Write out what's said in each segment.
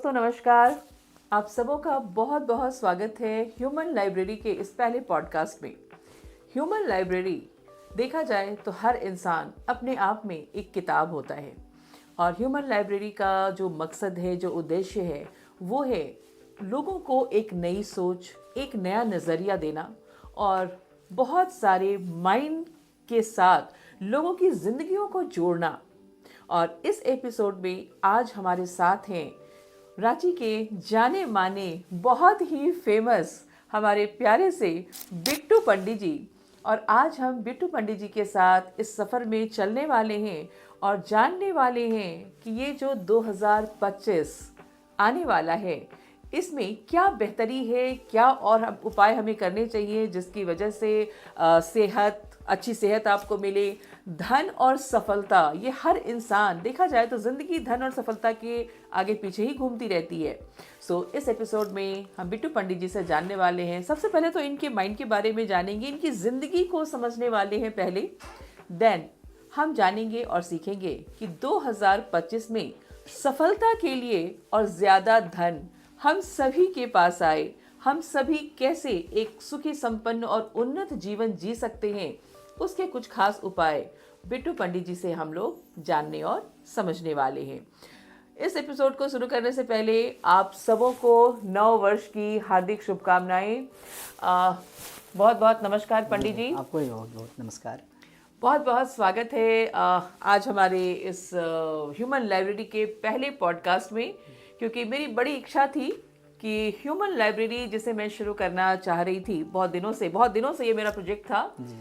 दोस्तों नमस्कार। आप सबों का बहुत बहुत स्वागत है ह्यूमन लाइब्रेरी के इस पहले पॉडकास्ट में। ह्यूमन लाइब्रेरी देखा जाए तो हर इंसान अपने आप में एक किताब होता है और ह्यूमन लाइब्रेरी का जो मकसद है, जो उद्देश्य है, वो है लोगों को एक नई सोच, एक नया नज़रिया देना और बहुत सारे माइंड के साथ लोगों की ज़िंदगियों को जोड़ना। और इस एपिसोड में आज हमारे साथ हैं रांची के जाने माने बहुत ही फेमस हमारे प्यारे से बिट्टू पंडित जी। और आज हम बिट्टू पंडित जी के साथ इस सफ़र में चलने वाले हैं और जानने वाले हैं कि ये जो 2025 आने वाला है इसमें क्या बेहतरी है, क्या और हम उपाय हमें करने चाहिए जिसकी वजह से अच्छी सेहत आपको मिले, धन और सफलता। ये हर इंसान देखा जाए तो ज़िंदगी धन और सफलता के आगे पीछे ही घूमती रहती है। इस एपिसोड में हम बिट्टू पंडित जी से जानने वाले हैं। सबसे पहले तो इनके माइंड के बारे में जानेंगे, इनकी ज़िंदगी को समझने वाले हैं पहले। देन हम जानेंगे और सीखेंगे कि 2025 में सफलता के लिए और ज़्यादा धन हम सभी के पास आए, हम सभी कैसे एक सुखी, संपन्न और उन्नत जीवन जी सकते हैं, उसके कुछ खास उपाय बिट्टू पंडित जी से हम लोग जानने और समझने वाले हैं। इस एपिसोड को शुरू करने से पहले आप सबों को नव वर्ष की हार्दिक शुभकामनाएं। बहुत बहुत नमस्कार पंडित जी। आपको भी बहुत बहुत नमस्कार। बहुत बहुत स्वागत है आज हमारे इस ह्यूमन लाइब्रेरी के पहले पॉडकास्ट में, क्योंकि मेरी बड़ी इच्छा थी कि ह्यूमन लाइब्रेरी जिसे मैं शुरू करना चाह रही थी बहुत दिनों से ये मेरा प्रोजेक्ट था। जी।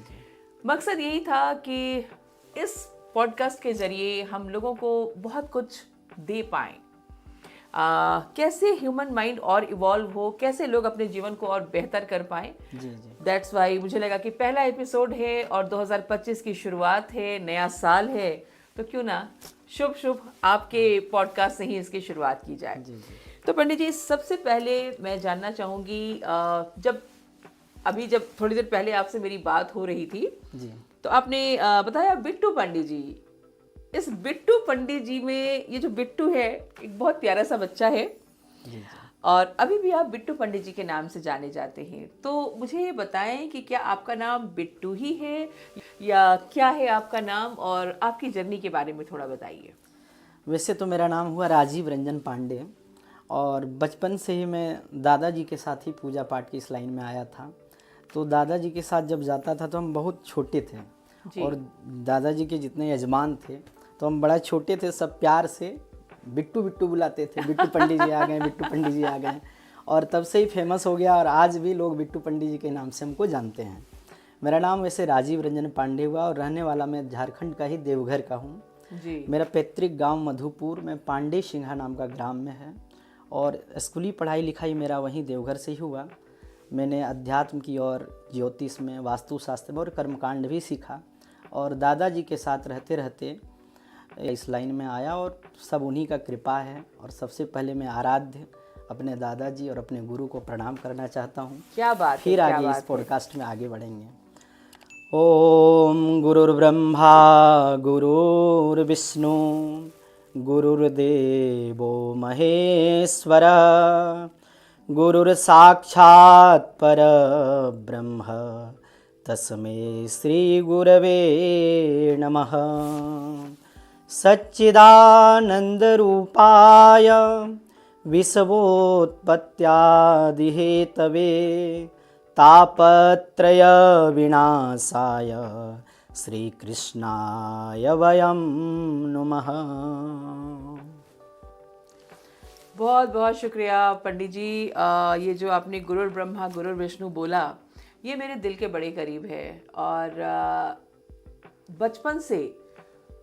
मकसद यही था कि इस पॉडकास्ट के ज़रिए हम लोगों को बहुत कुछ दे पाएँ, कैसे ह्यूमन माइंड और इवॉल्व हो, कैसे लोग अपने जीवन को और बेहतर कर पाएँ। जी। दैट्स वाई मुझे लगा कि पहला एपिसोड है और 2025 की शुरुआत है, नया साल है, तो क्यों ना शुभ आपके पॉडकास्ट से ही इसकी शुरुआत की जाए। जी। तो पंडित जी, सबसे पहले मैं जानना चाहूँगी, जब थोड़ी देर पहले आपसे मेरी बात हो रही थी जी। तो आपने बताया बिट्टू पंडित जी। इस बिट्टू पंडित जी में ये जो बिट्टू है एक बहुत प्यारा सा बच्चा है। जी। और अभी भी आप बिट्टू पंडित जी के नाम से जाने जाते हैं, तो मुझे ये बताएं कि क्या आपका नाम बिट्टू ही है या क्या है आपका नाम, और आपकी जर्नी के बारे में थोड़ा बताइए। वैसे तो मेरा नाम हुआ राजीव रंजन पांडे और बचपन से ही मैं दादाजी के साथ ही पूजा पाठ की इस लाइन में आया था। तो दादाजी के साथ जब जाता था तो हम बहुत छोटे थे और दादाजी के जितने यजमान थे तो हम बड़ा छोटे थे, सब प्यार से बिट्टू बिट्टू बुलाते थे। बिट्टू पंडित जी आ गए, बिट्टू पंडित जी आ गए, और तब से ही फेमस हो गया और आज भी लोग बिट्टू पंडित जी के नाम से हमको जानते हैं। मेरा नाम वैसे राजीव रंजन पांडे हुआ और रहने वाला मैं झारखंड का ही देवघर का हूँ जी। मेरा पैतृक गांव मधुपुर में पांडे सिंघा नाम का ग्राम में है और स्कूली पढ़ाई लिखाई मेरा वहीं देवघर से ही हुआ। मैंने अध्यात्म की और ज्योतिष में, वास्तुशास्त्र में और कर्मकांड भी सीखा और दादाजी के साथ रहते रहते इस लाइन में आया और सब उन्हीं का कृपा है। और सबसे पहले मैं आराध्य अपने दादाजी और अपने गुरु को प्रणाम करना चाहता हूँ। क्या बात फिर है, आगे इस पॉडकास्ट में आगे बढ़ेंगे। ओम गुरुर्ब्रह्मा गुरुर्विष्णु गुरुर्देवो महेश्वर गुरुर्साक्षात् परब्रह्म तस्मै श्री गुरवे नमः। सच्चिदानंद रूपाय विश्वोत्पत्त्यादिहेतवे तापत्रय विनाशाय श्री कृष्णाय वयं नमः। बहुत बहुत शुक्रिया पंडित जी। ये जो आपने गुरुर ब्रह्मा गुरुर विष्णु बोला, ये मेरे दिल के बड़े करीब है और बचपन से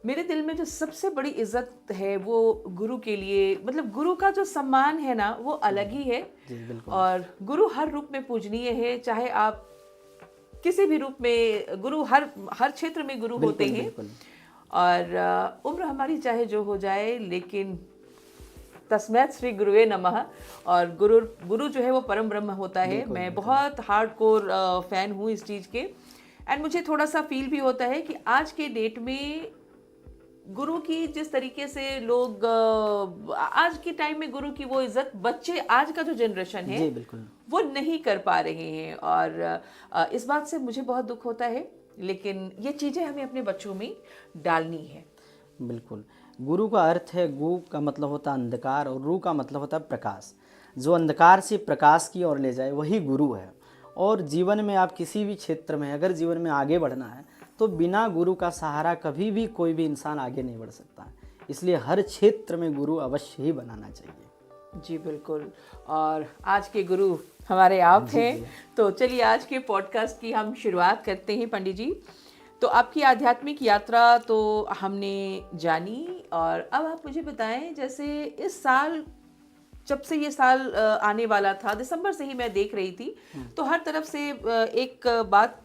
मेरे दिल में जो सबसे बड़ी इज्जत है वो गुरु के लिए, मतलब गुरु का जो सम्मान है ना वो अलग ही है। जी बिल्कुल। और गुरु हर रूप में पूजनीय है, चाहे आप किसी भी रूप में, गुरु हर क्षेत्र में गुरु होते हैं। और उम्र हमारी चाहे जो हो जाए, लेकिन तस्मैत श्री गुरुवे नमः। और गुरु जो है वो परम ब्रह्म होता है। मैं बहुत हार्डकोर फैन हूँ इस चीज़ के। एंड मुझे थोड़ा सा फील भी होता है कि आज के डेट में गुरु की जिस तरीके से लोग आज के टाइम में गुरु की वो इज्जत बच्चे आज का जो जनरेशन है जी बिल्कुल। वो नहीं कर पा रहे हैं, और इस बात से मुझे बहुत दुख होता है, लेकिन ये चीज़ें हमें अपने बच्चों में डालनी है। बिल्कुल। गुरु का अर्थ है, गु का मतलब होता है अंधकार और रू का मतलब होता है प्रकाश। जो अंधकार से प्रकाश की ओर ले जाए वही गुरु है। और जीवन में आप किसी भी क्षेत्र में अगर जीवन में आगे बढ़ना है तो बिना गुरु का सहारा कभी भी कोई भी इंसान आगे नहीं बढ़ सकता है। इसलिए हर क्षेत्र में गुरु अवश्य ही बनाना चाहिए। जी बिल्कुल। और आज के गुरु हमारे आप हैं, तो चलिए आज के पॉडकास्ट की हम शुरुआत करते हैं। पंडित जी, तो आपकी आध्यात्मिक यात्रा तो हमने जानी, और अब आप मुझे बताएं, जैसे इस साल, जब से ये साल आने वाला था, दिसंबर से ही मैं देख रही थी, तो हर तरफ से एक बात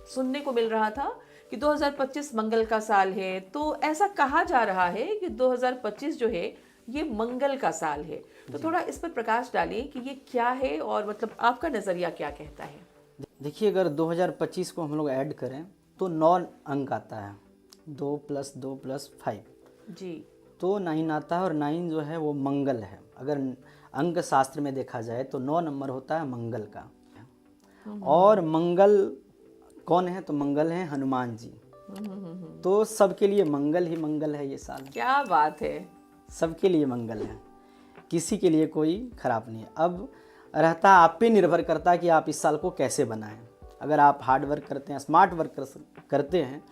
सुनने को मिल रहा था कि 2025 मंगल का साल है। तो ऐसा कहा जा रहा है कि 2025 जो है ये मंगल का साल है। तो थोड़ा इस पर प्रकाश डालें कि ये क्या है, और मतलब आपका नज़रिया क्या कहता है। देखिए, अगर 2025 को हम लोग ऐड करें तो 9 अंक आता है, 2 + 2 + 5 जी, तो 9 आता है। और 9 जो है वो मंगल है। अगर अंक शास्त्र में देखा जाए तो 9 नंबर होता है मंगल का। और मंगल कौन है? तो मंगल है हनुमान जी। तो सबके लिए मंगल ही मंगल है ये साल। क्या बात है। सबके लिए मंगल है, किसी के लिए कोई खराब नहीं है। अब रहता आप पे निर्भर करता है कि आप इस साल को कैसे बनाएं। अगर आप हार्ड वर्क करते हैं, स्मार्ट वर्क करते हैं,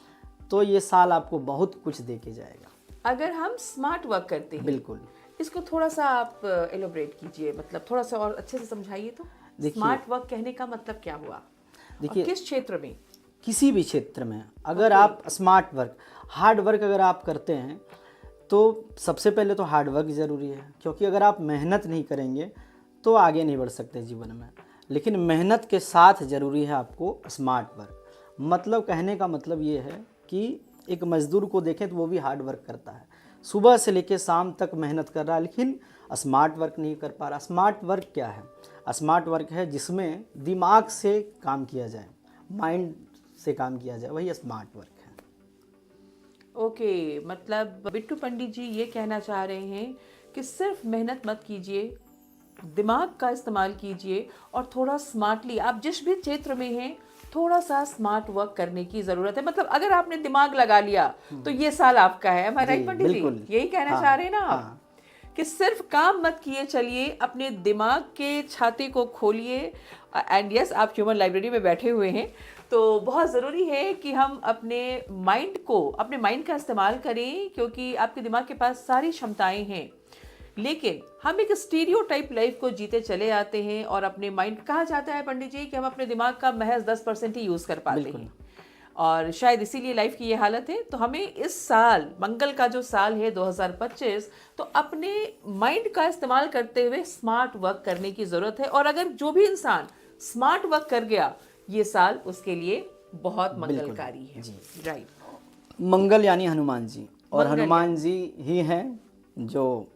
तो ये साल आपको बहुत कुछ दे के जाएगा। अगर हम स्मार्ट वर्क करते हैं, बिल्कुल। इसको थोड़ा सा आप एलोबरेट कीजिए, मतलब थोड़ा सा और अच्छे से समझाइए। तो स्मार्ट वर्क कहने का मतलब क्या हुआ? देखिए, किस क्षेत्र में? किसी भी क्षेत्र में अगर आप स्मार्ट वर्क, हार्ड वर्क अगर आप करते हैं तो सबसे पहले तो हार्ड वर्क ज़रूरी है, क्योंकि अगर आप मेहनत नहीं करेंगे तो आगे नहीं बढ़ सकते जीवन में। लेकिन मेहनत के साथ ज़रूरी है आपको स्मार्ट वर्क। मतलब कहने का मतलब ये है कि एक मज़दूर को देखें तो वो भी हार्ड वर्क करता है, सुबह से लेकर शाम तक मेहनत कर रहा है, लेकिन स्मार्ट वर्क नहीं कर पा रहा। स्मार्ट वर्क क्या है? स्मार्ट वर्क है जिसमें दिमाग से काम किया जाए, माइंड से काम किया जाए, वही स्मार्ट वर्क है। ओके, मतलब बिट्टू पंडित जी ये कहना चाह रहे हैं कि सिर्फ मेहनत मत कीजिए, दिमाग का इस्तेमाल कीजिए, और थोड़ा स्मार्टली आप जिस भी क्षेत्र में हैं थोड़ा सा स्मार्ट वर्क करने की ज़रूरत है। मतलब अगर आपने दिमाग लगा लिया तो ये साल आपका है। हमारा राइट पंडित जी? यही कहना चाह रहे हैं ना आप? कि सिर्फ काम मत किए चलिए, अपने दिमाग के छाते को खोलिए। एंड यस, आप ह्यूमन लाइब्रेरी में बैठे हुए हैं, तो बहुत ज़रूरी है कि हम अपने माइंड का इस्तेमाल करें, क्योंकि आपके दिमाग के पास सारी क्षमताएं हैं। लेकिन हम एक स्टीरियोटाइप लाइफ को जीते चले आते हैं, और अपने माइंड, कहा जाता है पंडित जी कि हम अपने दिमाग का महज 10% ही यूज़ कर पाते हैं, और शायद इसीलिए लाइफ की ये हालत है। तो हमें इस साल, मंगल का जो साल है 2025, तो अपने माइंड का इस्तेमाल करते हुए स्मार्ट वर्क करने की ज़रूरत है। और अगर जो भी इंसान स्मार्ट वर्क कर गया, ये साल उसके लिए बहुत मंगलकारी है। राइट। मंगल यानी हनुमान जी, और हनुमान जी ही हैं जो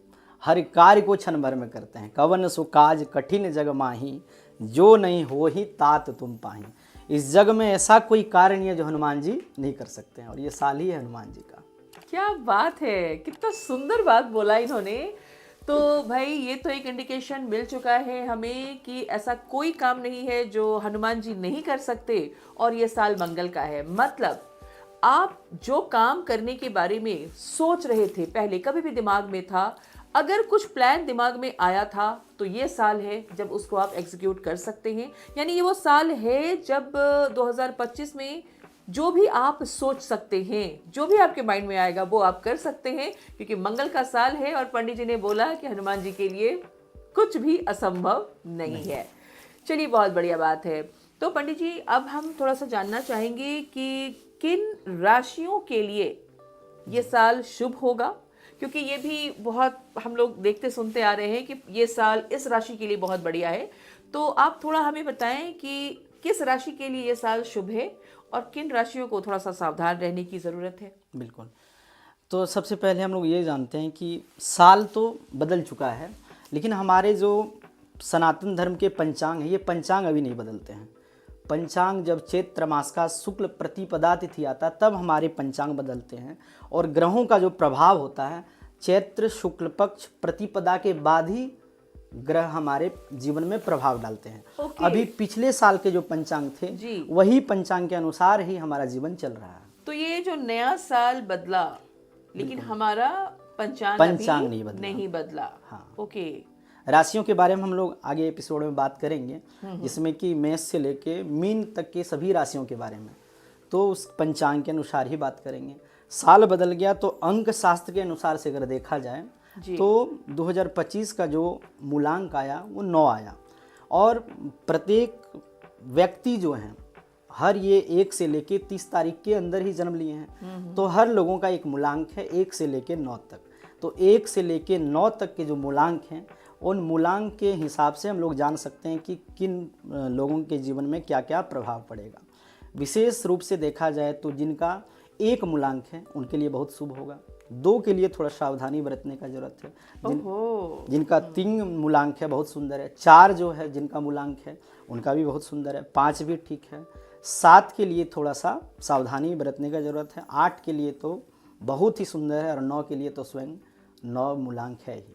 हर कार्य को क्षण भर में करते हैं। कवन सो काज कठिन जग माही, जो नहीं हो ही तात तुम पाही। इस जग में ऐसा कोई कार्य नहीं है जो हनुमान जी नहीं कर सकते हैं, और ये साल ही है हनुमान जी का। क्या बात है, कितना सुंदर बात बोला इन्होंने। तो भाई ये तो एक इंडिकेशन मिल चुका है हमें कि ऐसा कोई काम नहीं है जो हनुमान जी नहीं कर सकते, और ये साल मंगल का है। मतलब आप जो काम करने के बारे में सोच रहे थे, पहले कभी भी दिमाग में था, अगर कुछ प्लान दिमाग में आया था, तो ये साल है जब उसको आप एग्जीक्यूट कर सकते हैं। यानी ये वो साल है जब 2025 में जो भी आप सोच सकते हैं, जो भी आपके माइंड में आएगा वो आप कर सकते हैं, क्योंकि मंगल का साल है, और पंडित जी ने बोला कि हनुमान जी के लिए कुछ भी असंभव नहीं है। चलिए, बहुत बढ़िया बात है। तो पंडित जी, अब हम थोड़ा सा जानना चाहेंगे कि किन राशियों के लिए ये साल शुभ होगा, क्योंकि ये भी बहुत हम लोग देखते सुनते आ रहे हैं कि ये साल इस राशि के लिए बहुत बढ़िया है। तो आप थोड़ा हमें बताएं कि किस राशि के लिए ये साल शुभ है, और किन राशियों को थोड़ा सा सावधान रहने की ज़रूरत है। बिल्कुल। तो सबसे पहले हम लोग ये जानते हैं कि साल तो बदल चुका है, लेकिन हमारे जो सनातन धर्म के पंचांग हैं, ये पंचांग अभी नहीं बदलते हैं। पंचांग जब चैत्र मास का शुक्ल प्रतिपदा तिथि आता तब हमारे पंचांग बदलते हैं, और ग्रहों का जो प्रभाव होता है चैत्र शुक्ल पक्ष प्रतिपदा के बाद ही ग्रह हमारे जीवन में प्रभाव डालते हैं। ओके। अभी पिछले साल के जो पंचांग थे जी। वही पंचांग के अनुसार ही हमारा जीवन चल रहा है। तो ये जो नया साल बदला, लेकिन हमारा पंचांग पंचांग अभी नहीं बदला। हाँ। ओके। राशियों के बारे में हम लोग आगे एपिसोड में बात करेंगे, जिसमें कि मेष से लेके मीन तक के सभी राशियों के बारे में, तो उस पंचांग के अनुसार ही बात करेंगे। साल बदल गया तो अंक शास्त्र के अनुसार से अगर देखा जाए तो 2025 का जो मूलांक आया वो 9 आया, और प्रत्येक व्यक्ति जो हैं हर ये 1 से लेके 30 तारीख के अंदर ही जन्म लिए हैं, तो हर लोगों का एक मूलांक है 1 से लेके 9 तक। तो 1 से लेके 9 तक के जो मूलांक हैं उन मूलांक के हिसाब से हम लोग जान सकते हैं कि किन लोगों के जीवन में क्या क्या प्रभाव पड़ेगा। विशेष रूप से देखा जाए तो जिनका 1 मूलांक है उनके लिए बहुत शुभ होगा, 2 के लिए थोड़ा सावधानी बरतने का जरूरत है, जिनका 3 मूलांक है बहुत सुंदर है, 4 जो है जिनका मूलांक है उनका भी बहुत सुंदर है, 5 भी ठीक है, 7 के लिए थोड़ा सा सावधानी बरतने का जरूरत है, 8 के लिए तो बहुत ही सुंदर है, और 9 के लिए तो स्वयं 9 मूलांक है ही।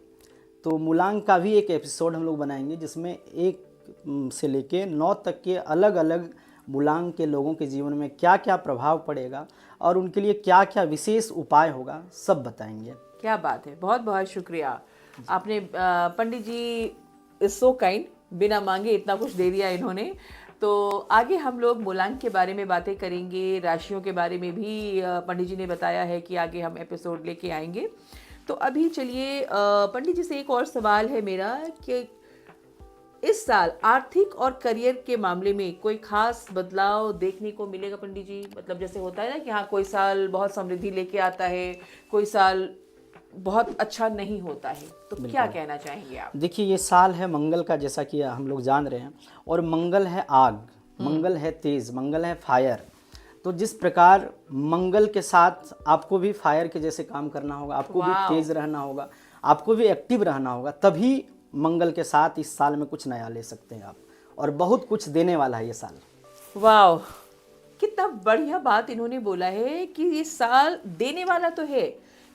तो मूलांक का भी एक एपिसोड हम लोग बनाएंगे जिसमें 1 से लेके 9 तक के अलग अलग मूलांक के लोगों के जीवन में क्या क्या प्रभाव पड़ेगा और उनके लिए क्या क्या विशेष उपाय होगा, सब बताएंगे। क्या बात है, बहुत बहुत शुक्रिया आपने पंडित जी, इज सो काइंड, बिना मांगे इतना कुछ दे दिया इन्होंने। तो आगे हम लोग मूलांक के बारे में बातें करेंगे, राशियों के बारे में भी पंडित जी ने बताया है कि आगे हम एपिसोड लेके आएंगे। तो अभी चलिए पंडित जी से एक और सवाल है मेरा कि इस साल आर्थिक और करियर के मामले में कोई खास बदलाव देखने को मिलेगा पंडित जी? मतलब जैसे होता है ना कि हाँ कोई साल बहुत समृद्धि लेके आता है, कोई साल बहुत अच्छा नहीं होता है, तो क्या कहना चाहेंगे आप? देखिए ये साल है मंगल का, जैसा कि हम लोग जान रहे हैं, और मंगल है आग, मंगल है तेज, मंगल है फायर। तो जिस प्रकार मंगल के साथ आपको भी फायर के जैसे काम करना होगा, आपको भी तेज रहना होगा, आपको भी एक्टिव रहना होगा, तभी मंगल के साथ इस साल में कुछ नया ले सकते हैं आप, और बहुत कुछ देने वाला है ये साल। वाह, कितना बढ़िया बात इन्होंने बोला है कि ये साल देने वाला तो है,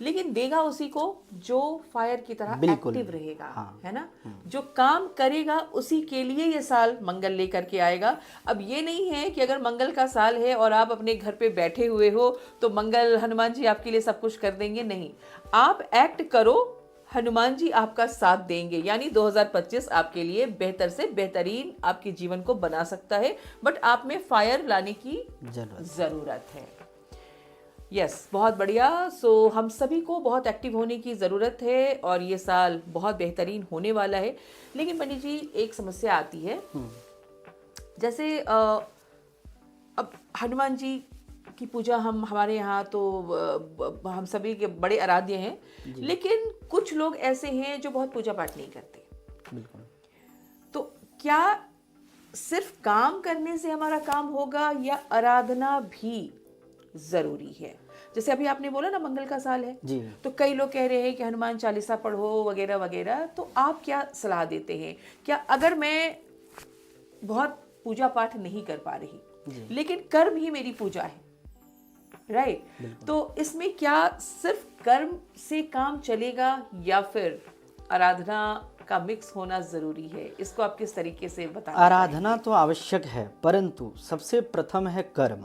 लेकिन देगा उसी को जो फायर की तरह एक्टिव रहेगा। हाँ। है ना, जो काम करेगा उसी के लिए ये साल मंगल लेकर के आएगा। अब ये नहीं है कि अगर मंगल का साल है और आप अपने घर पे बैठे हुए हो तो मंगल हनुमान जी आपके लिए सब कुछ कर देंगे, नहीं, आप एक्ट करो, हनुमान जी आपका साथ देंगे। यानी 2025 आपके लिए बेहतर से बेहतरीन आपके जीवन को बना सकता है, बट आप में फायर लाने की जरूरत है। यस, बहुत बढ़िया। सो हम सभी को बहुत एक्टिव होने की ज़रूरत है और ये साल बहुत बेहतरीन होने वाला है। लेकिन पंडित जी एक समस्या आती है, जैसे अब हनुमान जी की पूजा हमारे यहाँ तो हम सभी के बड़े आराध्य हैं, लेकिन कुछ लोग ऐसे हैं जो बहुत पूजा पाठ नहीं करते। बिल्कुल। तो क्या सिर्फ काम करने से हमारा काम होगा या आराधना भी जरूरी है? जैसे अभी आपने बोला ना मंगल का साल है जी, तो कई लोग कह रहे हैं कि हनुमान चालीसा पढ़ो वगैरह वगैरह, तो आप क्या सलाह देते हैं? क्या अगर मैं बहुत पूजा पाठ नहीं कर पा रही लेकिन कर्म ही मेरी पूजा है, राइट, तो इसमें क्या सिर्फ कर्म से काम चलेगा या फिर आराधना का मिक्स होना जरूरी है? इसको आप किस तरीके से बताएं? आराधना तो आवश्यक है, परंतु सबसे प्रथम है कर्म।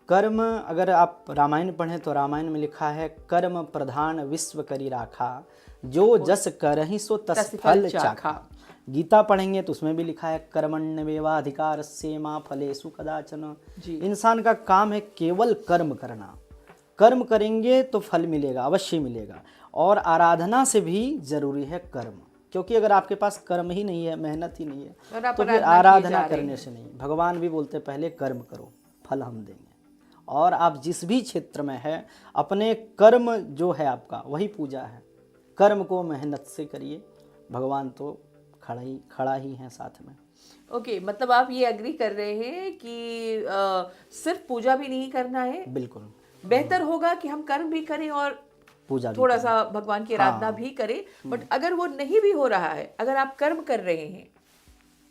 कर्म, अगर आप रामायण पढ़ें तो रामायण में लिखा है कर्म प्रधान विश्व करी राखा, जो जस करहि सो तस फल चाखा। गीता पढ़ेंगे तो उसमें भी लिखा है कर्मण्येवाधिकारस्ते मा फलेषु कदाचन। इंसान का काम है केवल कर्म करना, कर्म करेंगे तो फल मिलेगा, अवश्य मिलेगा। और आराधना से भी जरूरी है कर्म, क्योंकि अगर आपके पास कर्म ही नहीं है, मेहनत ही नहीं है, तो फिर आराधना करने से नहीं। भगवान भी बोलते पहले कर्म करो, फल हम देंगे। और आप जिस भी क्षेत्र में है, अपने कर्म जो है आपका वही पूजा है। कर्म को मेहनत से करिए, भगवान तो खड़ा ही है साथ में। ओके, मतलब आप ये एग्री कर रहे हैं कि सिर्फ पूजा भी नहीं करना है, बिल्कुल बेहतर होगा कि हम कर्म भी करें और पूजा थोड़ा सा भगवान की आराधना भी करें। बट अगर वो नहीं भी हो रहा है, अगर आप कर्म कर रहे हैं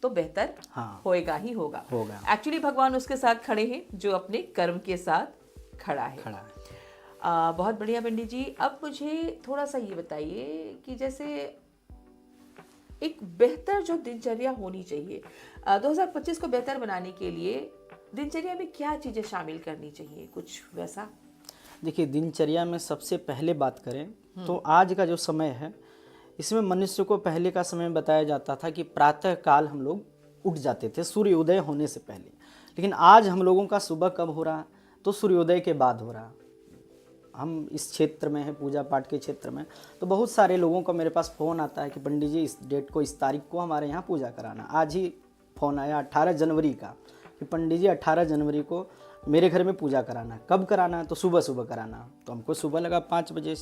तो बेहतर हाँ। होएगा ही होगा। होगा। एक्चुअली भगवान उसके साथ खड़े हैं जो अपने कर्म के साथ खड़ा है। बहुत बढ़िया पंडित जी। अब मुझे थोड़ा सा ये बताइए कि जैसे एक बेहतर जो दिनचर्या होनी चाहिए 2025 को बेहतर बनाने के लिए दिनचर्या में क्या चीजें शामिल करनी चाहिए, कुछ वैसा? देखिए, दिनचर्या में सबसे पहले बात करें तो आज का जो समय है इसमें मनुष्य को पहले का समय बताया जाता था कि प्रातः काल हम लोग उठ जाते थे सूर्योदय होने से पहले, लेकिन आज हम लोगों का सुबह कब हो रहा, तो सूर्योदय के बाद हो रहा। हम इस क्षेत्र में हैं, पूजा पाठ के क्षेत्र में, तो बहुत सारे लोगों का मेरे पास फ़ोन आता है कि पंडित जी इस डेट को, इस तारीख को हमारे यहाँ पूजा कराना। आज ही फ़ोन आया 18 जनवरी का कि पंडित जी 18 जनवरी को मेरे घर में पूजा कराना। कब कराना है, तो सुबह सुबह कराना। तो हमको सुबह लगा 5 बजे,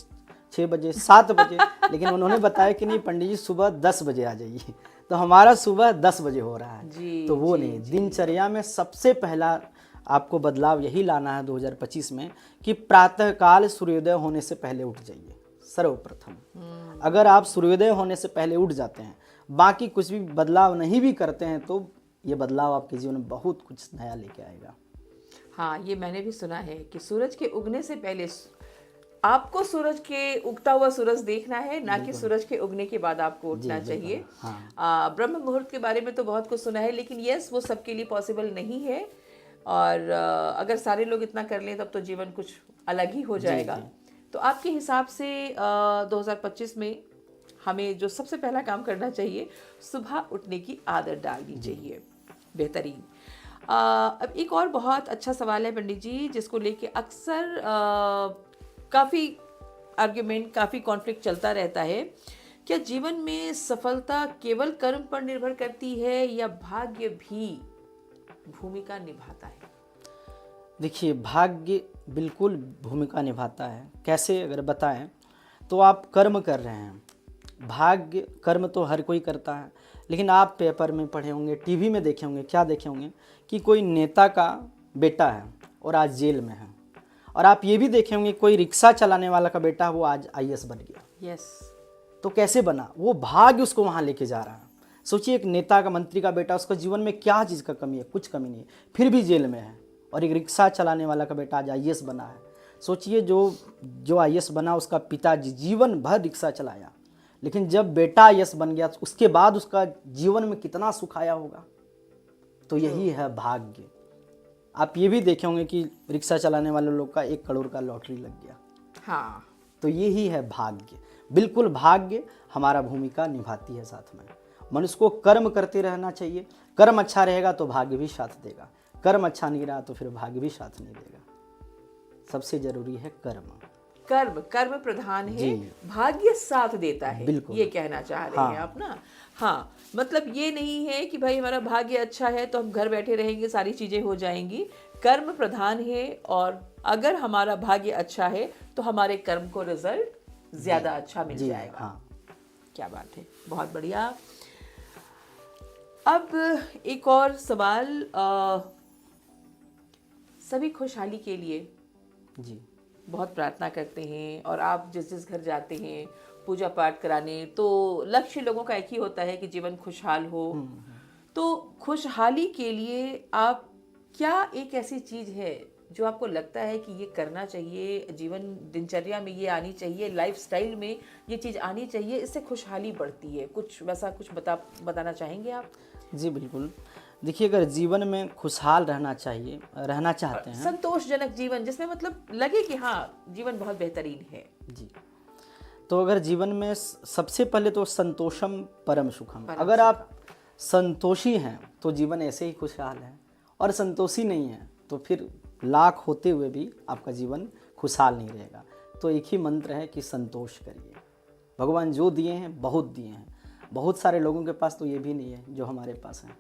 6 बजे, 7 बजे, लेकिन उन्होंने बताया कि नहीं पंडित जी सुबह 10 बजे आ जाइए। तो हमारा सुबह 10 बजे हो रहा है। तो वो नहीं, दिनचर्या में सबसे पहला आपको बदलाव यही लाना है 2025 में कि प्रातःकाल सूर्योदय होने से पहले उठ जाइए सर्वप्रथम। अगर आप सूर्योदय होने से पहले उठ जाते हैं, बाकी कुछ भी बदलाव नहीं भी करते हैं, तो ये बदलाव आपके जीवन में बहुत कुछ नया लेके आएगा। हाँ, ये मैंने भी सुना है कि सूरज के उगने से पहले आपको सूरज के उगता हुआ सूरज देखना है, ना कि सूरज के उगने के बाद आपको उठना चाहिए। हाँ। ब्रह्म मुहूर्त के बारे में तो बहुत कुछ सुना है, लेकिन यस, वो सबके लिए पॉसिबल नहीं है। और अगर सारे लोग इतना कर लें तब तो जीवन कुछ अलग ही हो जाएगा। तो आपके हिसाब से 2025 में हमें जो सबसे पहला काम करना चाहिए, सुबह उठने की आदत डालनी चाहिए। बेहतरीन। अब एक और बहुत अच्छा सवाल है पंडित जी, जिसको लेके अक्सर काफ़ी आर्ग्यूमेंट, काफ़ी कॉन्फ्लिक्ट चलता रहता है। क्या जीवन में सफलता केवल कर्म पर निर्भर करती है या भाग्य भी भूमिका निभाता है? देखिए, भाग्य बिल्कुल भूमिका निभाता है। कैसे, अगर बताएं तो आप कर्म कर रहे हैं, भाग्य कर्म तो हर कोई करता है, लेकिन आप पेपर में पढ़े होंगे, टीवी में देखे होंगे, क्या देखे होंगे कि कोई नेता का बेटा है और आज जेल में है, और आप ये भी देखे होंगे कोई रिक्शा चलाने वाला का बेटा वो आज IAS बन गया। यस। तो कैसे बना? वो भाग्य उसको वहाँ लेके जा रहा है। सोचिए, एक नेता का, मंत्री का बेटा, उसका जीवन में क्या चीज़ का कमी है? कुछ कमी नहीं है, फिर भी जेल में है। और एक रिक्शा चलाने वाला का बेटा आज IAS बना है। सोचिए, जो IAS बना उसका पिताजी जीवन भर रिक्शा चलाया, लेकिन जब बेटा IAS बन गया उसके बाद उसका जीवन में कितना सुख आया होगा। तो यही है भाग्य। आप ये भी देखे होंगे कि रिक्शा चलाने वाले लोग का 1 करोड़ का लॉटरी लग गया। हाँ, तो यही है भाग्य। बिल्कुल, भाग्य हमारा भूमिका निभाती है साथ में। मनुष्य को कर्म करते रहना चाहिए। कर्म अच्छा रहेगा तो भाग्य भी साथ देगा, कर्म अच्छा नहीं रहा तो फिर भाग्य भी साथ नहीं देगा। सबसे जरूरी है कर्म। कर्म, कर्म प्रधान है, भाग्य साथ देता है। बिल्कुल। ये कहना चाह रहे हैं आप ना? हाँ, मतलब ये नहीं है कि भाई हमारा भाग्य अच्छा है तो हम घर बैठे रहेंगे, सारी चीजें हो जाएंगी। कर्म प्रधान है, और अगर हमारा भाग्य अच्छा है तो हमारे कर्म को रिजल्ट ज्यादा अच्छा मिल जाएगा। हाँ। क्या बात है, बहुत बढ़िया। अब एक और सवाल, सभी खुशहाली के लिए जी बहुत प्रार्थना करते हैं, और आप जिस जिस घर जाते हैं पूजा पाठ कराने, तो लक्ष्य लोगों का एक ही होता है कि जीवन खुशहाल हो। तो खुशहाली के लिए आप क्या एक ऐसी चीज है जो आपको लगता है कि ये करना चाहिए, जीवन दिनचर्या में ये आनी चाहिए, लाइफस्टाइल में ये चीज आनी चाहिए, इससे खुशहाली बढ़ती है? कुछ वैसा कुछ बताना चाहेंगे आप? जी बिल्कुल। देखिए, अगर जीवन में खुशहाल रहना चाहते हैं, संतोषजनक जीवन जिसमें मतलब लगे कि हाँ जीवन बहुत बेहतरीन है जी, तो अगर जीवन में सबसे पहले तो संतोषम परम सुखम। अगर आप संतोषी हैं तो जीवन ऐसे ही खुशहाल है, और संतोषी नहीं है तो फिर लाख होते हुए भी आपका जीवन खुशहाल नहीं रहेगा। तो एक ही मंत्र है कि संतोष करिए। भगवान जो दिए हैं बहुत दिए हैं, बहुत सारे लोगों के पास तो ये भी नहीं है जो हमारे पास है।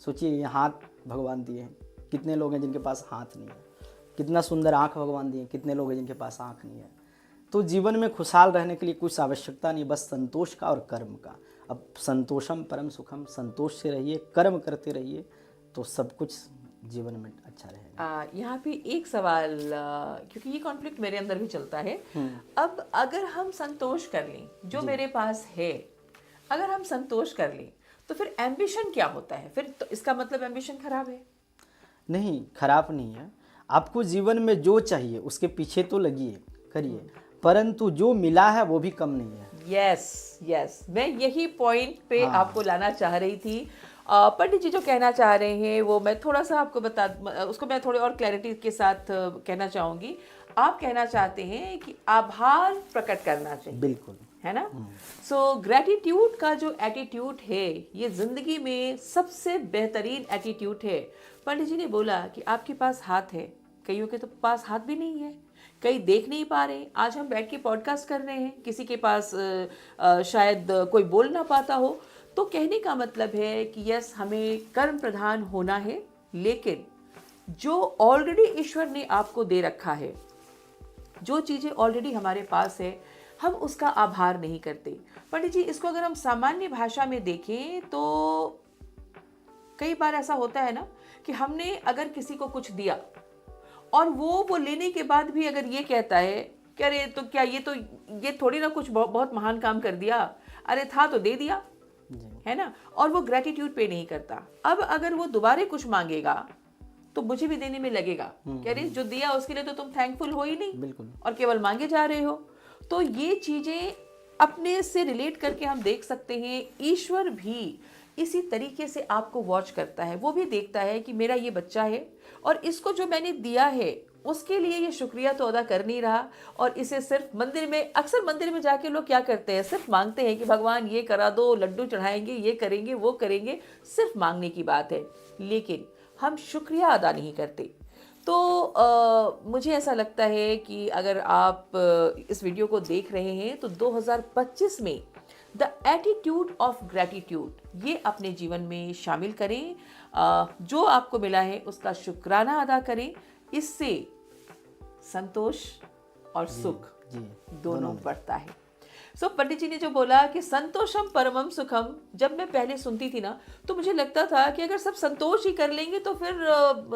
सोचिए, ये हाथ भगवान दिए हैं, कितने लोग हैं जिनके पास हाथ नहीं है। कितना सुंदर आँख भगवान दिए, कितने लोग हैं जिनके पास आँख नहीं है। तो जीवन में खुशहाल रहने के लिए कुछ आवश्यकता नहीं, बस संतोष का और कर्म का। अब संतोषम परम सुखम, संतोष से रहिए, कर्म करते रहिए, तो सब कुछ जीवन में अच्छा रहेगा। यहाँ पे एक सवाल, क्योंकि ये कॉन्फ्लिक्ट मेरे अंदर भी चलता है। अब अगर हम संतोष कर लें जो मेरे पास है, अगर हम संतोष कर लें तो फिर एम्बिशन क्या होता है? फिर तो इसका मतलब एम्बिशन खराब है। नहीं, खराब नहीं है। आपको जीवन में जो चाहिए उसके पीछे तो लगिए, करिए, परंतु जो मिला है वो भी कम नहीं है। यस यस, मैं यही पॉइंट पे हाँ। आपको लाना चाह रही थी। पंडित जी जो कहना चाह रहे हैं वो मैं थोड़ा सा आपको उसको मैं थोड़ी और क्लैरिटी के साथ कहना चाहूँगी। आप कहना चाहते हैं कि आभार प्रकट करना चाहिए, बिल्कुल। है ना? सो ग्रैटिट्यूड का जो एटीट्यूड है ये जिंदगी में सबसे बेहतरीन एटीट्यूड है। पंडित जी ने बोला कि आपके पास हाथ है, कईयों के तो पास हाथ भी नहीं है, कई देख नहीं पा रहे। आज हम बैठ के पॉडकास्ट कर रहे हैं, किसी के पास शायद कोई बोल ना पाता हो। तो कहने का मतलब है कि यस, हमें कर्म प्रधान होना है, लेकिन जो ऑलरेडी ईश्वर ने आपको दे रखा है, जो चीज़ें ऑलरेडी हमारे पास है, हम उसका आभार नहीं करते। पंडित जी, इसको अगर हम सामान्य भाषा में देखें तो कई बार ऐसा होता है ना कि हमने अगर किसी को कुछ दिया और वो लेने के बाद भी अगर ये कहता है कि अरे तो क्या ये थोड़ी ना कुछ बहुत महान काम कर दिया, अरे था तो दे दिया, है ना? और वो ग्रेटिट्यूड पे नहीं करता। अब अगर वो दोबारा कुछ मांगेगा तो मुझे भी देने में लगेगा कि अरे जो दिया उसके लिए तो तुम थैंकफुल हो ही नहीं, बिल्कुल। और केवल मांगे जा रहे हो। तो ये चीजें अपने से रिलेट करके हम देख सकते हैं। ईश्वर भी इसी तरीके से आपको वॉच करता है। वो भी देखता है कि मेरा ये बच्चा है और इसको जो मैंने दिया है उसके लिए ये शुक्रिया तो अदा कर नहीं रहा, और इसे सिर्फ मंदिर में, अक्सर मंदिर में जाके लोग क्या करते हैं, सिर्फ मांगते हैं कि भगवान ये करा दो, लड्डू चढ़ाएंगे, ये करेंगे, वो करेंगे, सिर्फ मांगने की बात है, लेकिन हम शुक्रिया अदा नहीं करते। तो मुझे ऐसा लगता है कि अगर आप इस वीडियो को देख रहे हैं तो 2025 में द एटीट्यूड ऑफ ग्रैटिट्यूड ये अपने जीवन में शामिल करें। जो आपको मिला है उसका शुक्राना अदा करें। इससे संतोष और सुख दोनों बढ़ता है। सो पंडित जी ने जो बोला कि संतोषम परमम सुखम, जब मैं पहले सुनती थी ना तो मुझे लगता था कि अगर सब संतोष ही कर लेंगे तो फिर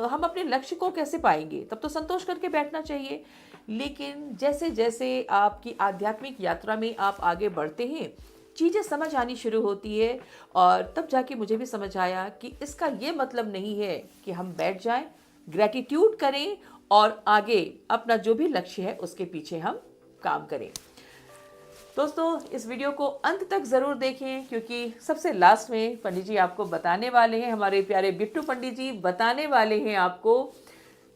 हम अपने लक्ष्य को कैसे पाएंगे, तब तो संतोष करके बैठना चाहिए। लेकिन जैसे जैसे आपकी आध्यात्मिक यात्रा में आप आगे बढ़ते हैं, चीज़ें समझ आनी शुरू होती है, और तब जाके मुझे भी समझ आया कि इसका ये मतलब नहीं है कि हम बैठ जाएं, ग्रैटिट्यूड करें और आगे अपना जो भी लक्ष्य है उसके पीछे हम काम करें। दोस्तों, इस वीडियो को अंत तक ज़रूर देखें, क्योंकि सबसे लास्ट में पंडित जी आपको बताने वाले हैं, हमारे प्यारे बिट्टू पंडित जी बताने वाले हैं आपको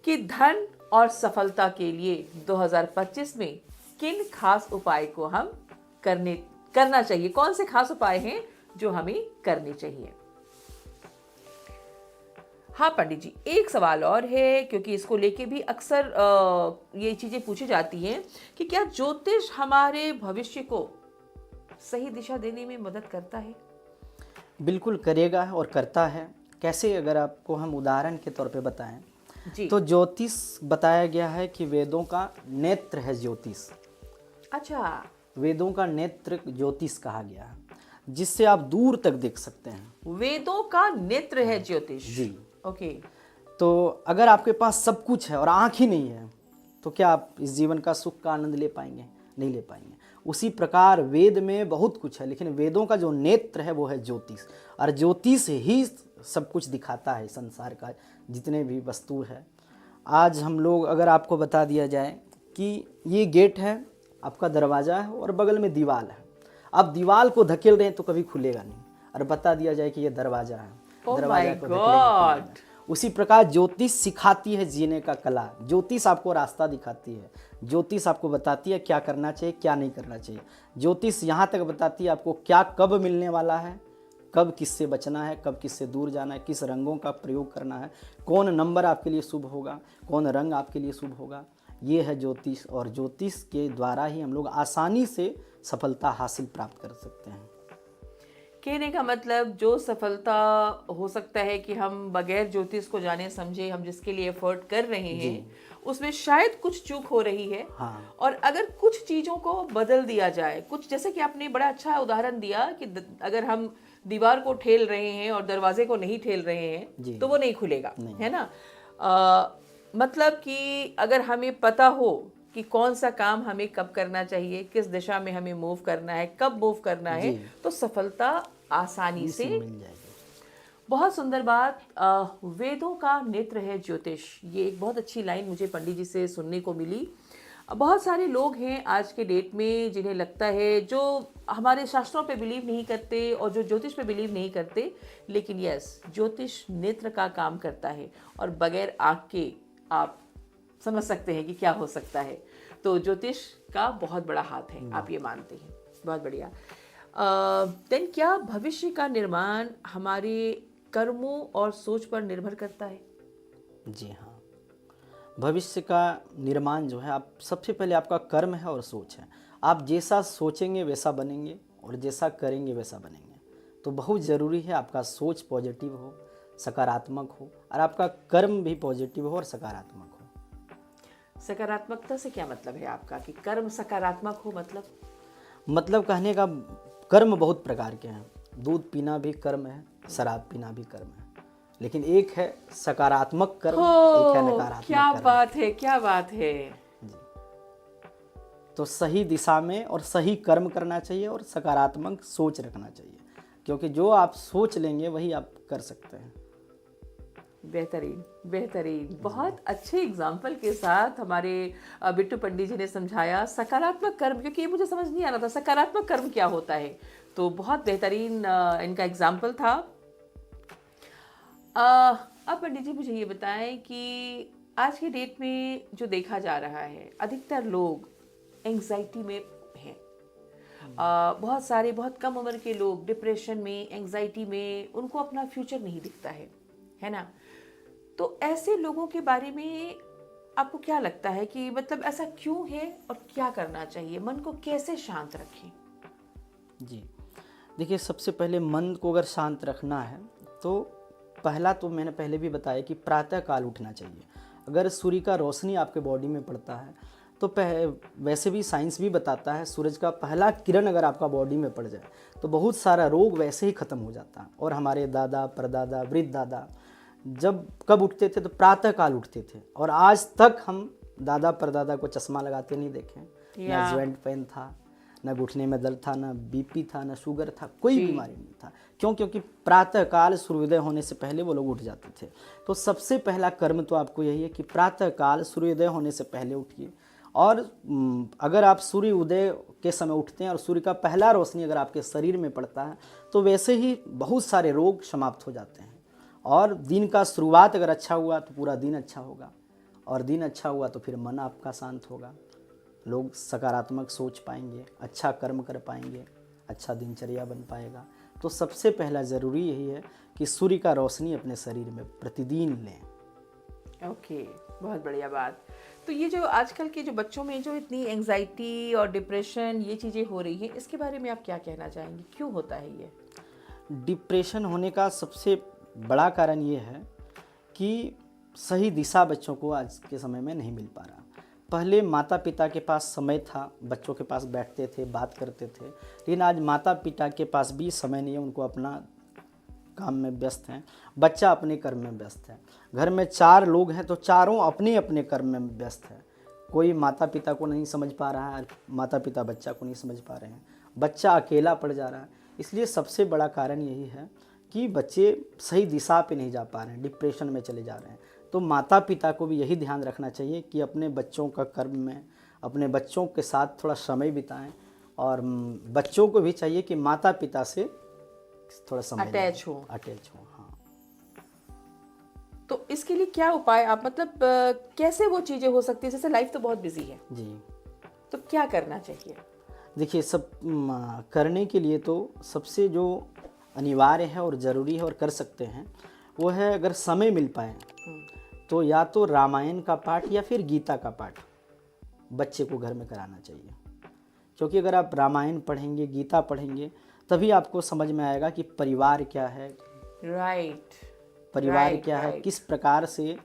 कि धन और सफलता के लिए 2025 में किन खास उपाय को हम करना चाहिए, कौन से खास उपाय हैं जो हमें करने चाहिए। हाँ पंडित जी, एक सवाल और है, क्योंकि इसको लेके भी अक्सर ये चीज़ें पूछी जाती हैं कि क्या ज्योतिष हमारे भविष्य को सही दिशा देने में मदद करता है? बिल्कुल करेगा और करता है। कैसे, अगर आपको हम उदाहरण के तौर पे बताएं जी। तो ज्योतिष बताया गया है कि वेदों का नेत्र है ज्योतिष। अच्छा, वेदों का नेत्र ज्योतिष कहा गया है, जिससे आप दूर तक देख सकते हैं। वेदों का नेत्र है ज्योतिष। जी। ओके। तो अगर आपके पास सब कुछ है और आँख ही नहीं है तो क्या आप इस जीवन का सुख का आनंद ले पाएंगे? नहीं ले पाएंगे। उसी प्रकार वेद में बहुत कुछ है, लेकिन वेदों का जो नेत्र है वो है ज्योतिष, और ज्योतिष ही सब कुछ दिखाता है। संसार का जितने भी वस्तु है, आज हम लोग, अगर आपको बता दिया जाए कि ये गेट है, आपका दरवाज़ा है और बगल में दीवार है, आप दीवार को धकेल रहे हैं तो कभी खुलेगा नहीं, और बता दिया जाए कि ये दरवाज़ा है, दरवाजा को धकेलेंगे। उसी प्रकार ज्योतिष सिखाती है जीने का कला। ज्योतिष आपको रास्ता दिखाती है, ज्योतिष आपको बताती है क्या करना चाहिए, क्या नहीं करना चाहिए। ज्योतिष यहाँ तक बताती है आपको क्या कब मिलने वाला है, कब किससे बचना है, कब किससे दूर जाना है, किस रंगों का प्रयोग करना है, कौन नंबर आपके लिए शुभ होगा, कौन रंग आपके लिए शुभ होगा। ये है ज्योतिष, और ज्योतिष के द्वारा ही हम लोग आसानी से सफलता हासिल प्राप्त कर सकते हैं। कहने का मतलब, जो सफलता हो सकता है कि हम बगैर ज्योतिष को जाने समझे हम जिसके लिए एफर्ट कर रहे हैं उसमें शायद कुछ चूक हो रही है। हाँ। और अगर कुछ चीज़ों को बदल दिया जाए, कुछ जैसे कि आपने बड़ा अच्छा उदाहरण दिया कि अगर हम दीवार को ठेल रहे हैं और दरवाजे को नहीं ठेल रहे हैं तो वो नहीं खुलेगा, है ना? मतलब कि अगर हमें पता हो कि कौन सा काम हमें कब करना चाहिए, किस दिशा में हमें मूव करना है, कब मूव करना है, तो सफलता आसानी से मिल जाएगी। बहुत सुंदर बात। वेदों का नेत्र है ज्योतिष, ये एक बहुत अच्छी लाइन मुझे पंडित जी से सुनने को मिली। बहुत सारे लोग हैं आज के डेट में जिन्हें लगता है, जो हमारे शास्त्रों पे बिलीव नहीं करते और जो ज्योतिष पे बिलीव नहीं करते, लेकिन यस, ज्योतिष नेत्र का काम करता है और बगैर आँख के आप समझ सकते हैं कि क्या हो सकता है। तो ज्योतिष का बहुत बड़ा हाथ है, आप ये मानते हैं, बहुत बढ़िया। देन क्या भविष्य का निर्माण हमारे कर्मों और सोच पर निर्भर करता है? जी हाँ, भविष्य का निर्माण जो है, आप सबसे पहले आपका कर्म है और सोच है। आप जैसा सोचेंगे वैसा बनेंगे और जैसा करेंगे वैसा बनेंगे। तो बहुत ज़रूरी है आपका सोच पॉजिटिव हो, सकारात्मक हो, और आपका कर्म भी पॉजिटिव हो और सकारात्मक हो। सकारात्मकता से क्या मतलब है आपका कि कर्म सकारात्मक हो? मतलब कहने का, कर्म बहुत प्रकार के हैं। दूध पीना भी कर्म है, शराब पीना भी कर्म है, लेकिन एक है सकारात्मक कर्म, एक है नकारात्मक क्या कर्म। बात है, क्या बात है। जी, तो सही दिशा में और सही कर्म करना चाहिए और सकारात्मक सोच रखना चाहिए, क्योंकि जो आप सोच लेंगे वही आप कर सकते हैं। बेहतरीन, बेहतरीन, बहुत अच्छे एग्जाम्पल के साथ हमारे बिट्टू पंडित जी ने समझाया सकारात्मक कर्म, क्योंकि ये मुझे समझ नहीं आ रहा था सकारात्मक कर्म क्या होता है। तो बहुत बेहतरीन इनका एग्जाम्पल था। अब पंडित जी मुझे ये बताएं कि आज की डेट में जो देखा जा रहा है, अधिकतर लोग एंग्जाइटी में हैं। बहुत सारे, बहुत कम उम्र के लोग डिप्रेशन में, एंग्जाइटी में, उनको अपना फ्यूचर नहीं दिखता है ना? तो ऐसे लोगों के बारे में आपको क्या लगता है कि मतलब ऐसा क्यों है और क्या करना चाहिए? मन को कैसे शांत रखें? जी, देखिए, सबसे पहले मन को अगर शांत रखना है तो पहला तो मैंने पहले भी बताया कि प्रातः काल उठना चाहिए। अगर सूर्य का रोशनी आपके बॉडी में पड़ता है तो वैसे भी साइंस भी बताता है, सूरज का पहला किरण अगर आपका बॉडी में पड़ जाए तो बहुत सारा रोग वैसे ही ख़त्म हो जाता है। और हमारे दादा परदादा वृद्ध दादा जब कब उठते थे तो प्रातः काल उठते थे, और आज तक हम दादा परदादा को चश्मा लगाते नहीं देखे, ना ज्वाइंट पेन था, ना घुटने में दर्द था, ना बीपी था, ना शुगर था, कोई बीमारी नहीं था। क्यों? क्योंकि प्रातः काल सूर्योदय होने से पहले वो लोग उठ जाते थे। तो सबसे पहला कर्म तो आपको यही है कि प्रातः काल सूर्योदय होने से पहले उठिए। और अगर आप सूर्य उदय के समय उठते हैं और सूर्य का पहला रोशनी अगर आपके शरीर में पड़ता है तो वैसे ही बहुत सारे रोग समाप्त हो जाते हैं। और दिन का शुरुआत अगर अच्छा हुआ तो पूरा दिन अच्छा होगा, और दिन अच्छा हुआ तो फिर मन आपका शांत होगा, लोग सकारात्मक सोच पाएंगे, अच्छा कर्म कर पाएंगे, अच्छा दिनचर्या बन पाएगा। तो सबसे पहला ज़रूरी यही है कि सूर्य का रोशनी अपने शरीर में प्रतिदिन लें। ओके, बहुत बढ़िया बात। तो ये जो आजकल के जो बच्चों में जो इतनी एंग्जाइटी और डिप्रेशन ये चीज़ें हो रही हैं, इसके बारे में आप क्या कहना चाहेंगे? क्यों होता है ये? डिप्रेशन होने का सबसे बड़ा कारण ये है कि सही दिशा बच्चों को आज के समय में नहीं मिल पा रहा। पहले माता पिता के पास समय था, बच्चों के पास बैठते थे, बात करते थे, लेकिन आज माता पिता के पास भी समय नहीं है, उनको अपना काम में व्यस्त हैं, बच्चा अपने कर्म में व्यस्त है। घर में 4 लोग हैं तो चारों अपने अपने कर्म में व्यस्त है। कोई माता पिता को नहीं समझ पा रहा है, माता पिता बच्चा को नहीं समझ पा रहे हैं, बच्चा अकेला पड़ जा रहा है। इसलिए सबसे बड़ा कारण यही है कि बच्चे सही दिशा पे नहीं जा पा रहे हैं, डिप्रेशन में चले जा रहे हैं। तो माता पिता को भी यही ध्यान रखना चाहिए कि अपने बच्चों का कर्म में, अपने बच्चों के साथ थोड़ा समय बिताएं, और बच्चों को भी चाहिए कि माता पिता से थोड़ा समय अटैच हो। हाँ। तो इसके लिए क्या उपाय आप मतलब कैसे वो चीज़ें हो सकती है? जैसे लाइफ तो बहुत बिजी है जी, तो क्या करना चाहिए? देखिए, सब करने के लिए तो सबसे जो अनिवार्य है और ज़रूरी है और कर सकते हैं वो है, अगर समय मिल पाए तो या तो रामायण का पाठ या फिर गीता का पाठ बच्चे को घर में कराना चाहिए। क्योंकि अगर आप रामायण पढ़ेंगे, गीता पढ़ेंगे, तभी आपको समझ में आएगा कि परिवार क्या है, राइट, परिवार क्या है, किस प्रकार से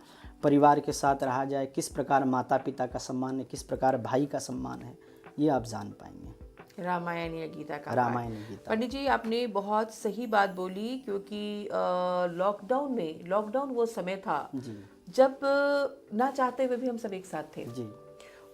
परिवार के साथ रहा जाए, किस प्रकार माता पिता का सम्मान है, किस प्रकार भाई का सम्मान है, ये आप जान पाएंगे। रामायण या गीता का रामायण या गीता। पंडित जी आपने बहुत सही बात बोली, क्योंकि लॉकडाउन वो समय था जी जब ना चाहते हुए भी हम सब एक साथ थे। जी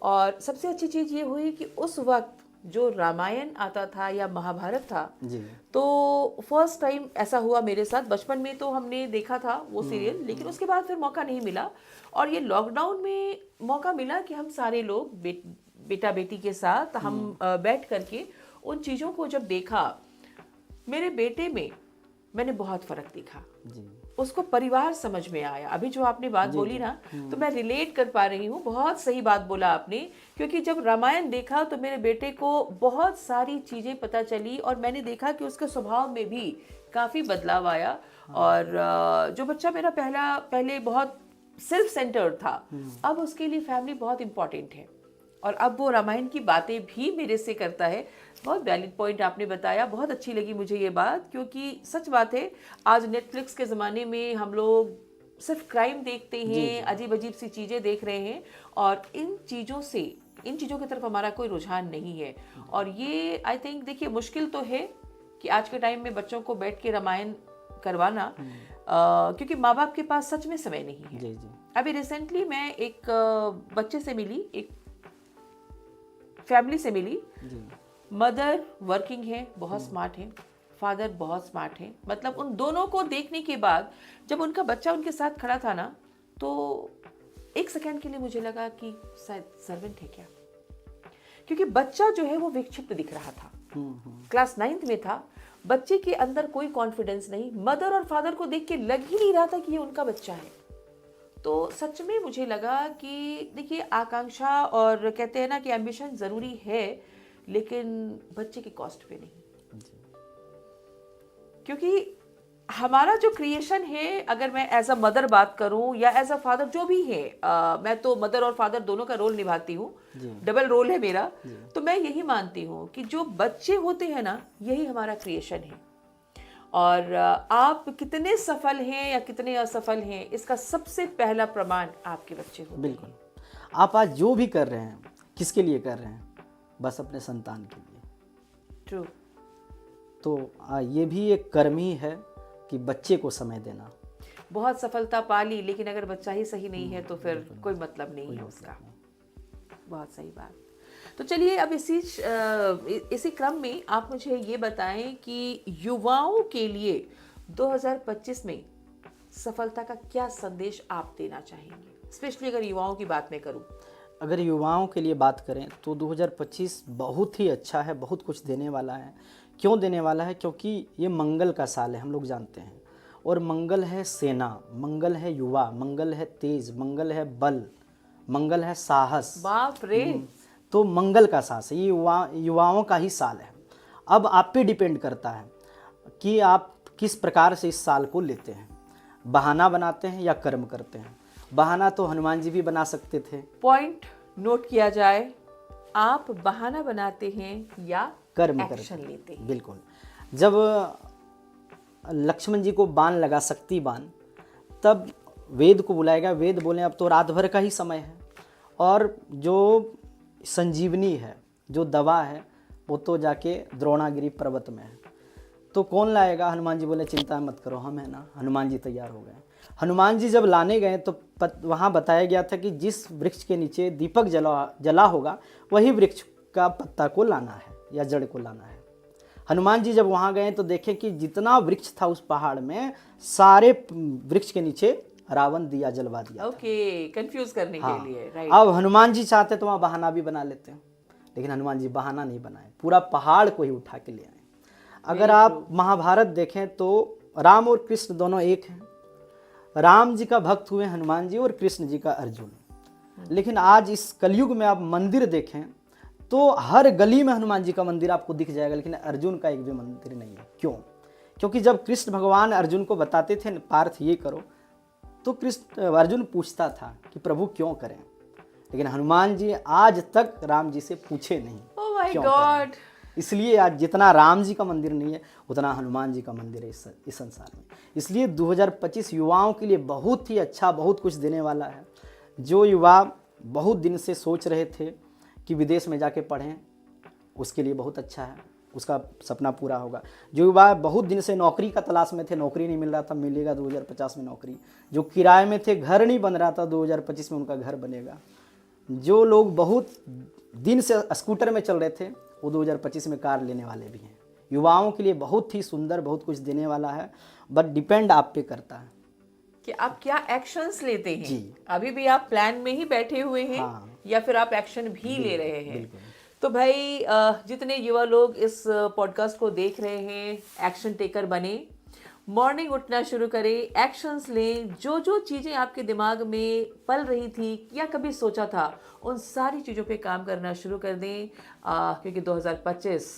और सबसे अच्छी चीज़ ये हुई कि उस वक्त जो रामायण आता था या महाभारत था, जी तो फर्स्ट टाइम ऐसा हुआ मेरे साथ। बचपन में तो हमने देखा था वो सीरियल, लेकिन उसके बाद फिर मौका नहीं मिला। और ये लॉकडाउन में मौका मिला कि हम सारे लोग बेटा बेटी के साथ हम बैठ करके उन चीज़ों को जब देखा, मेरे बेटे में मैंने बहुत फ़र्क देखा। जी उसको परिवार समझ में आया। अभी जो आपने बात बोली ना, तो मैं रिलेट कर पा रही हूँ। बहुत सही बात बोला आपने, क्योंकि जब रामायण देखा तो मेरे बेटे को बहुत सारी चीज़ें पता चली और मैंने देखा कि उसके स्वभाव में भी काफ़ी बदलाव आया। और जो बच्चा मेरा पहले बहुत सेल्फ सेंटर्ड था, अब उसके लिए फैमिली बहुत इंपॉर्टेंट है। और अब वो रामायण की बातें भी मेरे से करता है। बहुत वैलिड पॉइंट आपने बताया, बहुत अच्छी लगी मुझे ये बात, क्योंकि सच बात है आज नेटफ्लिक्स के ज़माने में हम लोग सिर्फ क्राइम देखते हैं, अजीब अजीब सी चीज़ें देख रहे हैं, और इन चीज़ों की तरफ हमारा कोई रुझान नहीं है। और ये आई थिंक, देखिए मुश्किल तो है कि आज के टाइम में बच्चों को बैठ के रामायण करवाना, क्योंकि माँ बाप के पास सच में समय नहीं है। जी जी अभी रिसेंटली मैं एक बच्चे से मिली, एक फैमिली से मिली। जी मदर वर्किंग है, बहुत स्मार्ट है, फादर बहुत स्मार्ट है। मतलब उन दोनों को देखने के बाद जब उनका बच्चा उनके साथ खड़ा था ना, तो एक सेकंड के लिए मुझे लगा कि शायद सर्वेंट है क्या, क्योंकि बच्चा जो है वो विक्षिप्त दिख रहा था। क्लास 9th में था, बच्चे के अंदर कोई कॉन्फिडेंस नहीं। मदर और फादर को देख के लग ही नहीं रहा था कि ये उनका बच्चा है। तो सच में मुझे लगा कि देखिए, आकांक्षा और कहते हैं ना कि एम्बिशन ज़रूरी है, लेकिन बच्चे के कॉस्ट पे नहीं। क्योंकि हमारा जो क्रिएशन है, अगर मैं एज अ मदर बात करूं या एज अ फादर, जो भी है, मैं तो मदर और फादर दोनों का रोल निभाती हूँ, डबल रोल है मेरा। तो मैं यही मानती हूँ कि जो बच्चे होते हैं ना, यही हमारा क्रिएशन है। और आप कितने सफल हैं या कितने असफल हैं, इसका सबसे पहला प्रमाण आपके बच्चे होते हैं। बिल्कुल। आप आज जो भी कर रहे हैं, किसके लिए कर रहे हैं? बस अपने संतान के लिए। ट्रू। तो ये भी एक कर्म ही है कि बच्चे को समय देना। बहुत सफलता पा ली, लेकिन अगर बच्चा ही सही नहीं है तो फिर कोई मतलब नहीं है उसका। बहुत सही बात। तो चलिए, अब इसी क्रम में आप मुझे ये बताएं कि युवाओं के लिए 2025 में सफलता का क्या संदेश आप देना चाहेंगे, स्पेशली अगर युवाओं की बात मैं करूं। अगर युवाओं के लिए बात करें तो 2025 बहुत ही अच्छा है, बहुत कुछ देने वाला है। क्यों देने वाला है? क्योंकि ये मंगल का साल है, हम लोग जानते हैं। और मंगल है सेना, मंगल है युवा, मंगल है तेज, मंगल है बल, मंगल है साहस। बाप रे। तो मंगल का साहस है, ये युवाओं का ही साल है। अब आप पे डिपेंड करता है कि आप किस प्रकार से इस साल को लेते हैं। बहाना बनाते हैं या कर्म करते हैं। बहाना तो हनुमान जी भी बना सकते थे। पॉइंट नोट किया जाए, आप बहाना बनाते हैं या कर्म एक्शन करते लेते हैं। बिल्कुल। जब लक्ष्मण जी को बाण लगा, शक्ति बाण, तब वेद को बुलाया गया। वेद बोले अब तो रात भर का ही समय है, और जो संजीवनी है, जो दवा है, वो तो जाके द्रोणागिरी पर्वत में है। तो कौन लाएगा? हनुमान जी बोले चिंता मत करो, हम है ना। हनुमान जी तैयार हो गए। हनुमान जी जब लाने गए तो वहाँ बताया गया था कि जिस वृक्ष के नीचे दीपक जला होगा, वही वृक्ष का पत्ता को लाना है या जड़ को लाना है। हनुमान जी जब वहाँ गए तो देखें कि जितना वृक्ष था उस पहाड़ में, सारे वृक्ष के नीचे रावण दिया जलवा दिया। ओके, कंफ्यूज करने के लिए, राइट। अब हनुमान जी चाहते तो वहाँ बहाना भी बना लेते हैं, लेकिन हनुमान जी बहाना नहीं बनाए, पूरा पहाड़ को ही उठा के ले आए। अगर आप महाभारत देखें तो राम और कृष्ण दोनों एक हैं। राम जी का भक्त हुए हनुमान जी और कृष्ण जी का अर्जुन। लेकिन आज इस कलयुग में आप मंदिर देखें तो हर गली में हनुमान जी का मंदिर आपको दिख जाएगा, लेकिन अर्जुन का एक भी मंदिर नहीं है। क्यों? क्योंकि जब कृष्ण भगवान अर्जुन को बताते थे पार्थ ये करो, तो अर्जुन पूछता था कि प्रभु क्यों करें, लेकिन हनुमान जी आज तक राम जी से पूछे नहीं। ओह माय क्यों गॉड। करें। इसलिए आज जितना राम जी का मंदिर नहीं है, उतना हनुमान जी का मंदिर है इस संसार में। इसलिए 2025 युवाओं के लिए बहुत ही अच्छा, बहुत कुछ देने वाला है। जो युवा बहुत दिन से सोच रहे थे कि विदेश में जाके पढ़ें, उसके लिए बहुत अच्छा है, उसका सपना पूरा होगा। जो युवा बहुत दिन से नौकरी का तलाश में थे, नौकरी नहीं मिल रहा था, मिलेगा 2050 में नौकरी। जो किराए में थे, घर नहीं बन रहा था, 2025 में उनका घर बनेगा। जो लोग बहुत दिन से स्कूटर में चल रहे थे वो 2025 में कार लेने वाले भी हैं। युवाओं के लिए बहुत ही सुंदर, बहुत कुछ देने वाला है, बट डिपेंड आप पे करता है कि आप क्या एक्शंस लेते हैं। जी। अभी भी आप प्लान में ही बैठे हुए हैं, हाँ। या फिर आप एक्शन भी ले रहे हैं। बिल्कुल। तो भाई जितने युवा लोग इस पॉडकास्ट को देख रहे हैं, एक्शन टेकर बने, मॉर्निंग उठना शुरू करें, एक्शंस लें, जो जो चीज़ें आपके दिमाग में पल रही थी या कभी सोचा था उन सारी चीज़ों पे काम करना शुरू कर दें, क्योंकि 2025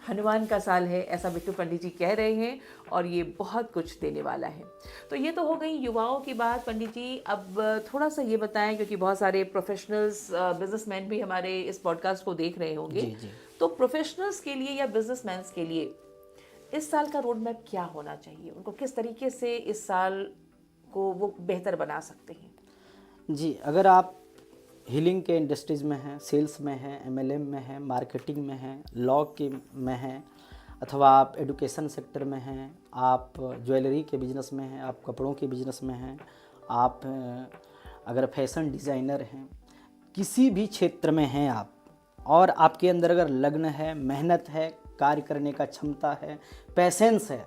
हनुमान का साल है, ऐसा बिट्टू पंडित जी कह रहे हैं, और ये बहुत कुछ देने वाला है। तो ये तो हो गई युवाओं की बात। पंडित जी अब थोड़ा सा ये बताएं, क्योंकि बहुत सारे प्रोफेशनल्स, बिजनेसमैन भी हमारे इस पॉडकास्ट को देख रहे होंगे। जी जी। तो प्रोफेशनल्स के लिए या बिजनेसमैन के लिए इस साल का रोड मैप क्या होना चाहिए? उनको किस तरीके से इस साल को वो बेहतर बना सकते हैं? जी, अगर आप हीलिंग के इंडस्ट्रीज़ में हैं, सेल्स में हैं, एमएलएम में हैं, मार्केटिंग में हैं, लॉ के में हैं, अथवा आप एडुकेशन सेक्टर में हैं, आप ज्वेलरी के बिज़नेस में हैं, आप कपड़ों के बिज़नेस में हैं, आप अगर फैशन डिज़ाइनर हैं, किसी भी क्षेत्र में हैं आप, और आपके अंदर अगर लगन है, मेहनत है, कार्य करने का क्षमता है, पैसेंस है,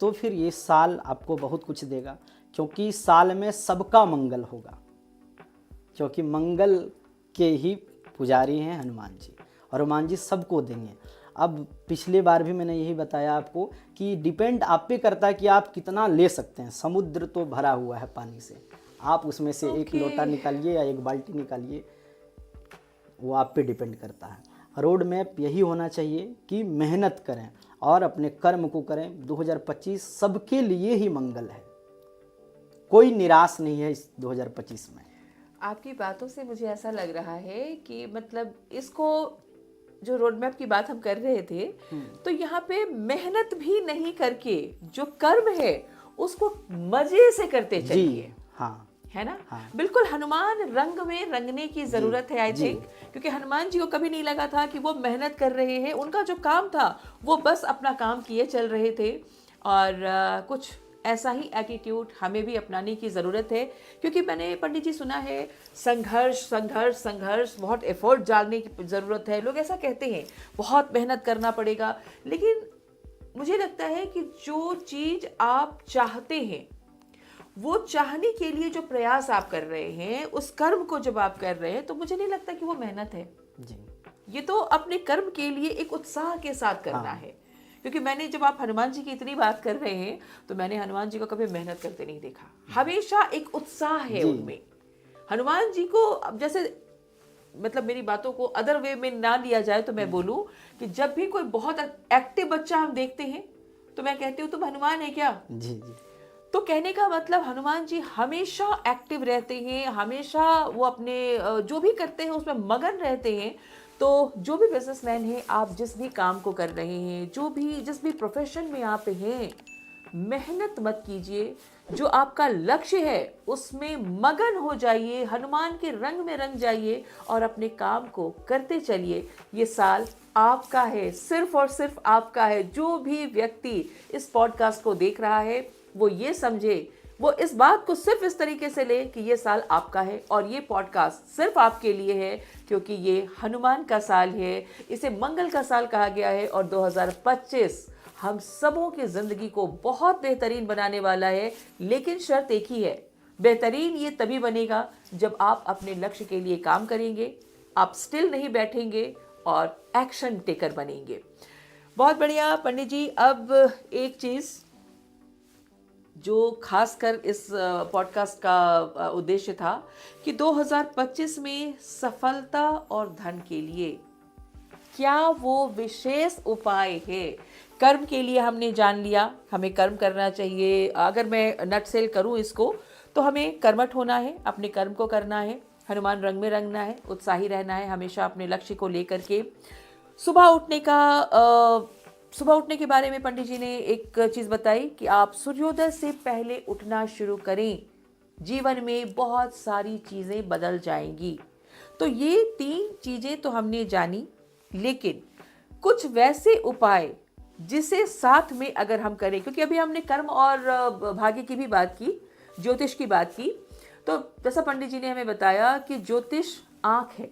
तो फिर ये साल आपको बहुत कुछ देगा, क्योंकि इस साल में सबका मंगल होगा, क्योंकि मंगल के ही पुजारी हैं हनुमान जी, और हनुमान जी सबको देंगे। अब पिछले बार भी मैंने यही बताया आपको कि डिपेंड आप पे करता है कि आप कितना ले सकते हैं। समुद्र तो भरा हुआ है पानी से, आप उसमें से एक लोटा निकालिए या एक बाल्टी निकालिए, वो आप पे डिपेंड करता है। रोड मैप यही होना चाहिए कि मेहनत करें और अपने कर्म को करें। 2025 सबके लिए ही मंगल है, कोई निराश नहीं है इस 2025 में। आपकी बातों से मुझे ऐसा लग रहा है कि मतलब इसको, जो रोड मैप की बात हम कर रहे थे, तो यहाँ पे मेहनत भी नहीं करके जो कर्म है उसको मजे से करते चलिए। हाँ, है ना? हाँ। बिल्कुल हनुमान रंग में रंगने की जरूरत है, आई थिंक, क्योंकि हनुमान जी को कभी नहीं लगा था कि वो मेहनत कर रहे हैं। उनका जो काम था वो बस अपना काम किए चल रहे थे, और कुछ ऐसा ही एटीट्यूड हमें भी अपनाने की ज़रूरत है। क्योंकि मैंने पंडित जी सुना है, संघर्ष संघर्ष संघर्ष, बहुत एफर्ट डालने की ज़रूरत है। लोग ऐसा कहते हैं, बहुत मेहनत करना पड़ेगा, लेकिन मुझे लगता है कि जो चीज़ आप चाहते हैं, वो चाहने के लिए जो प्रयास आप कर रहे हैं, उस कर्म को जब आप कर रहे हैं, तो मुझे नहीं लगता कि वो मेहनत है जी। ये तो अपने कर्म के लिए एक उत्साह के साथ करना है। क्योंकि मैंने, जब आप हनुमान जी की इतनी बात कर रहे हैं, तो मैंने हनुमान जी को कभी मेहनत करते नहीं देखा। हमेशा एक उत्साह है उनमें। हनुमान जी को, अब जैसे मतलब मेरी बातों को अदर वे में ना लिया जाए तो मैं बोलूं कि जब भी कोई बहुत एक्टिव बच्चा हम देखते हैं, तो मैं कहती हूँ तुम हनुमान है क्या? जी जी। तो कहने का मतलब हनुमान जी हमेशा एक्टिव रहते हैं, हमेशा वो अपने जो भी करते हैं उसमें मगन रहते हैं। तो जो भी बिजनेसमैन है, आप जिस भी काम को कर रहे हैं, जिस भी प्रोफेशन में आप हैं, मेहनत मत कीजिए। जो आपका लक्ष्य है उसमें मगन हो जाइए, हनुमान के रंग में रंग जाइए और अपने काम को करते चलिए। ये साल आपका है, सिर्फ और सिर्फ आपका है। जो भी व्यक्ति इस पॉडकास्ट को देख रहा है, वो ये समझे, वो इस बात को सिर्फ इस तरीके से ले कि ये साल आपका है और ये पॉडकास्ट सिर्फ आपके लिए है, क्योंकि ये हनुमान का साल है, इसे मंगल का साल कहा गया है। और 2025 हम सबों की ज़िंदगी को बहुत बेहतरीन बनाने वाला है। लेकिन शर्त एक ही है, बेहतरीन ये तभी बनेगा जब आप अपने लक्ष्य के लिए काम करेंगे, आप स्टिल नहीं बैठेंगे और एक्शन टेकर बनेंगे। बहुत बढ़िया पंडित जी। अब एक चीज़ जो खासकर इस पॉडकास्ट का उद्देश्य था कि 2025 में सफलता और धन के लिए क्या वो विशेष उपाय है। कर्म के लिए हमने जान लिया, हमें कर्म करना चाहिए। अगर मैं नट सेल करूं इसको, तो हमें कर्मठ होना है, अपने कर्म को करना है, हनुमान रंग में रंगना है, उत्साही रहना है हमेशा अपने लक्ष्य को लेकर के। सुबह उठने के बारे में पंडित जी ने एक चीज़ बताई कि आप सूर्योदय से पहले उठना शुरू करें, जीवन में बहुत सारी चीज़ें बदल जाएंगी। तो ये 3 चीज़ें तो हमने जानी, लेकिन कुछ वैसे उपाय जिसे साथ में अगर हम करें, क्योंकि अभी हमने कर्म और भाग्य की भी बात की, ज्योतिष की बात की। तो जैसा पंडित जी ने हमें बताया कि ज्योतिष आँख है,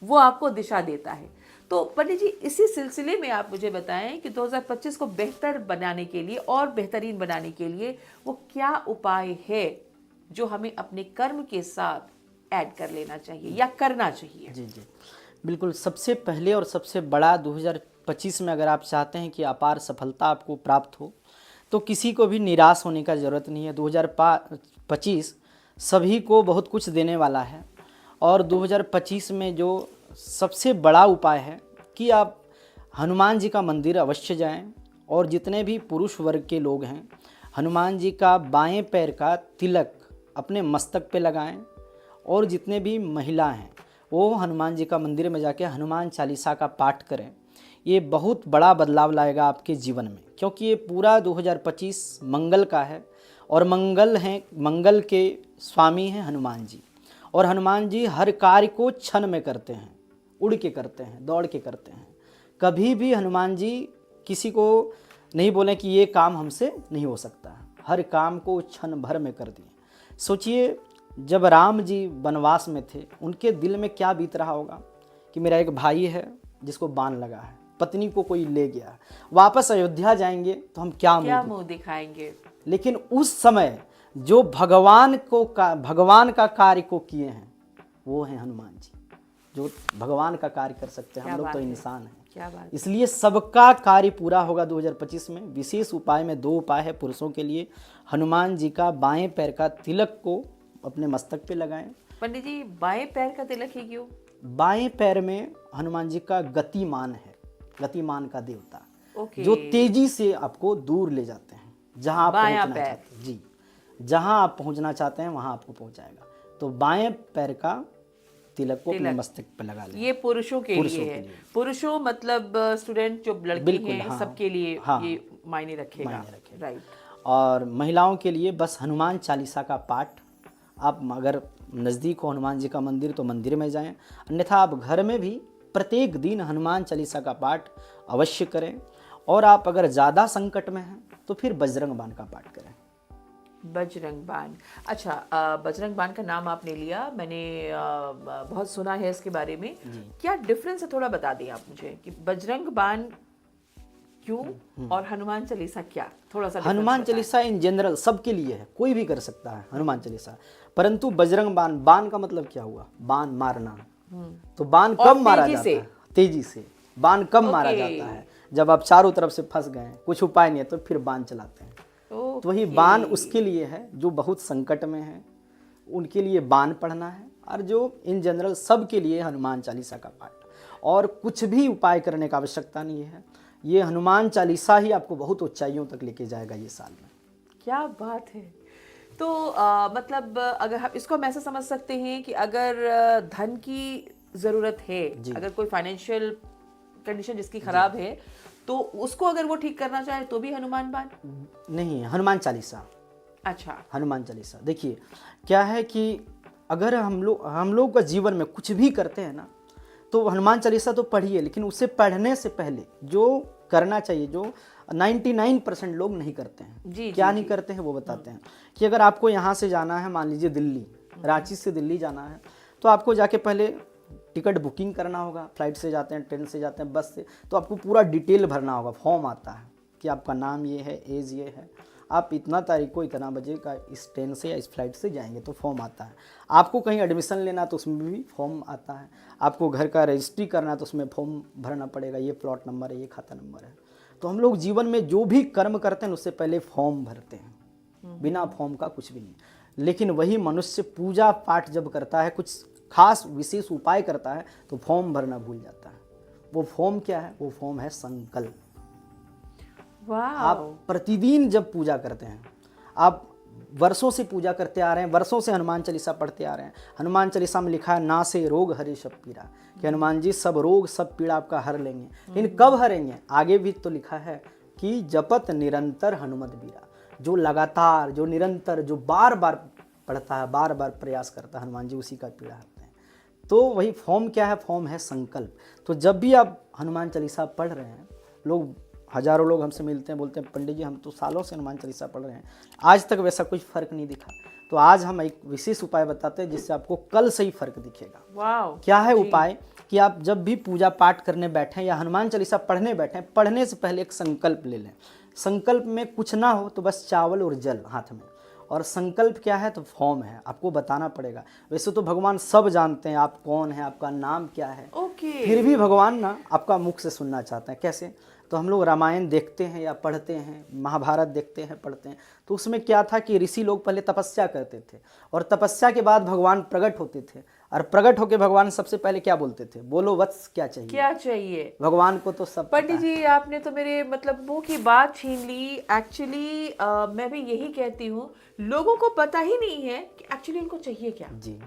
वो आपको दिशा देता है। तो पंडित जी, इसी सिलसिले में आप मुझे बताएं कि 2025 को बेहतर बनाने के लिए और बेहतरीन बनाने के लिए वो क्या उपाय है जो हमें अपने कर्म के साथ ऐड कर लेना चाहिए या करना चाहिए? जी जी, बिल्कुल। सबसे पहले और सबसे बड़ा 2025 में अगर आप चाहते हैं कि अपार सफलता आपको प्राप्त हो, तो किसी को भी निराश होने का ज़रूरत नहीं है। 2025 सभी को बहुत कुछ देने वाला है, और 2025 में जो सबसे बड़ा उपाय है कि आप हनुमान जी का मंदिर अवश्य जाएं, और जितने भी पुरुष वर्ग के लोग हैं, हनुमान जी का बाएं पैर का तिलक अपने मस्तक पे लगाएं, और जितने भी महिला हैं वो हनुमान जी का मंदिर में जाके हनुमान चालीसा का पाठ करें। ये बहुत बड़ा बदलाव लाएगा आपके जीवन में, क्योंकि ये पूरा 2025 मंगल का है, और मंगल के स्वामी हैं हनुमान जी। और हनुमान जी हर कार्य को क्षण में करते हैं, उड़ के करते हैं, दौड़ के करते हैं। कभी भी हनुमान जी किसी को नहीं बोले कि ये काम हमसे नहीं हो सकता, हर काम को क्षण भर में कर दिए। सोचिए, जब राम जी वनवास में थे, उनके दिल में क्या बीत रहा होगा कि मेरा एक भाई है जिसको बाण लगा है, पत्नी को कोई ले गया, वापस अयोध्या जाएंगे तो हम क्या मुंह दिखाएंगे। लेकिन उस समय जो भगवान का कार्य को किए हैं वो हैं हनुमान जी, जो भगवान का कार्य कर सकते हैं। हम लोग तो इंसान हैं। क्या बात। इसलिए सबका कार्य पूरा होगा 2025 में। विशेष उपाय में 2 उपाय है पुरुषों के लिए। हनुमान जी का बाएं पैर का तिलक को अपने मस्तक पे लगाएं। पंडित जी, बाएं पैर का तिलक ही क्यों? बाएं पैर में हनुमान जी का गतिमान है, गतिमान का देवता, जो तेजी से आपको दूर ले जाते हैं, जहां आप पहुंचना चाहते हैं। जी, जहां आप पहुंचना चाहते हैं वहां आपको पहुंचाएगा। तो बाएं पैर का तिलक को अपने मस्तक पे लगा लें। ये पुरुषों के लिए है। पुरुषों मतलब स्टूडेंट जो लड़के हैं, हाँ, सबके लिए ये मायने रखेगा। राइट। और महिलाओं के लिए बस हनुमान चालीसा का पाठ, आप अगर नज़दीक हो हनुमान जी का मंदिर तो मंदिर में जाएं, अन्यथा आप घर में भी प्रत्येक दिन हनुमान चालीसा का पाठ अवश्य करें। और आप अगर ज़्यादा संकट में हैं तो फिर बजरंग बाण का पाठ करें। बजरंग बाण, अच्छा, बजरंग बाण का नाम आपने लिया, मैंने बहुत सुना है इसके बारे में। क्या डिफरेंस है, थोड़ा बता दें आप मुझे कि बजरंग बाण क्यों और हनुमान चालीसा क्या? थोड़ा सा। हनुमान चालीसा इन जनरल सबके लिए है, कोई भी कर सकता है हनुमान चालीसा, परंतु बजरंग बाण, बाण का मतलब क्या हुआ? बाण मारना। तो बाण कब मारा जाता है? तेजी से। बाण कब मारा जाता है? जब आप चारों तरफ से फंस गए, कुछ उपाय नहीं है, तो फिर बाण चलाते हैं। तो वही बाण उसके लिए है जो बहुत संकट में है, उनके लिए बाण पढ़ना है। और जो इन जनरल सबके लिए हनुमान चालीसा का पाठ, और कुछ भी उपाय करने का आवश्यकता नहीं है। ये हनुमान चालीसा ही आपको बहुत ऊंचाइयों तक लेके जाएगा ये साल में। क्या बात है। तो मतलब अगर हम इसको हम ऐसा समझ सकते हैं कि अगर धन की ज़रूरत है, अगर कोई फाइनेंशियल कंडीशन जिसकी खराब है, तो उसको अगर वो ठीक करना चाहे तो भी हनुमान बाण? नहीं, हनुमान चालीसा। अच्छा, हनुमान चालीसा। देखिए क्या है कि अगर हम लोग का जीवन में कुछ भी करते हैं ना, तो हनुमान चालीसा तो पढ़िए, लेकिन उसे पढ़ने से पहले जो करना चाहिए, जो 99% लोग नहीं करते हैं। क्या नहीं करते हैं वो बताते हैं। कि अगर आपको यहाँ से जाना है, मान लीजिए दिल्ली, रांची से दिल्ली जाना है, तो आपको जाके पहले टिकट बुकिंग करना होगा। फ्लाइट से जाते हैं, ट्रेन से जाते हैं, बस से, तो आपको पूरा डिटेल भरना होगा। फॉर्म आता है कि आपका नाम ये है, एज ये है, आप इतना तारीख को इतना बजे का इस ट्रेन से या इस फ्लाइट से जाएंगे, तो फॉर्म आता है। आपको कहीं एडमिशन लेना तो उसमें भी फॉर्म आता है। आपको घर का रजिस्ट्री करना तो उसमें फॉर्म भरना पड़ेगा, ये प्लॉट नंबर है, ये खाता नंबर है। तो हम लोग जीवन में जो भी कर्म करते हैं उससे पहले फॉर्म भरते हैं। बिना फॉर्म का कुछ भी नहीं। लेकिन वही मनुष्य पूजा पाठ जब करता है, कुछ खास विशेष उपाय करता है, तो फॉर्म भरना भूल जाता है। वो फॉर्म क्या है? वो फॉर्म है संकल्प। आप प्रतिदिन जब पूजा करते हैं, आप वर्षों से पूजा करते आ रहे हैं, वर्षों से हनुमान चालीसा पढ़ते आ रहे हैं। हनुमान चालीसा में लिखा है, ना से रोग हरे सब पीड़ा, कि हनुमान जी सब रोग सब पीड़ा आपका हर लेंगे। लेकिन कब हरेंगे? आगे भी तो लिखा है कि जपत निरंतर हनुमत बीरा, जो लगातार, जो निरंतर, जो बार बार पढ़ता है, बार बार प्रयास करता है, हनुमान जी उसी का पीड़ा हरते हैं। तो वही फॉर्म क्या है? फॉर्म है संकल्प। तो जब भी आप हनुमान चालीसा पढ़ रहे हैं, लोग हज़ारों लोग हमसे मिलते हैं, बोलते हैं पंडित जी हम तो सालों से हनुमान चालीसा पढ़ रहे हैं, आज तक वैसा कुछ फ़र्क नहीं दिखा। तो आज हम एक विशेष उपाय बताते हैं जिससे आपको कल से ही फ़र्क दिखेगा। वाह, क्या है उपाय कि आप जब भी पूजा पाठ करने बैठें या हनुमान चालीसा पढ़ने बैठें, पढ़ने से पहले एक संकल्प ले लें। संकल्प में कुछ ना हो तो बस चावल और जल हाथ में, और संकल्प क्या है तो फॉर्म है, आपको बताना पड़ेगा। वैसे तो भगवान सब जानते हैं आप कौन है, आपका नाम क्या है, ओके। फिर भी भगवान ना आपका मुख से सुनना चाहते हैं। कैसे? तो हम लोग रामायण देखते हैं या पढ़ते हैं, महाभारत देखते हैं पढ़ते हैं, तो उसमें क्या था कि ऋषि लोग पहले तपस्या करते थे और तपस्या के बाद भगवान प्रकट होते थे, और प्रकट होकर भगवान सबसे पहले क्या बोलते थे, बोलो वत्स क्या चाहिए। क्या चाहिए? भगवान को तो सब पता पंडित जी आपने तो मेरे मतलब मुंह की बात छीन ली। एक्चुअली मैं भी यही कहती हूँ, लोगों को पता ही नहीं है कि एक्चुअली उनको चाहिए क्या। है। जी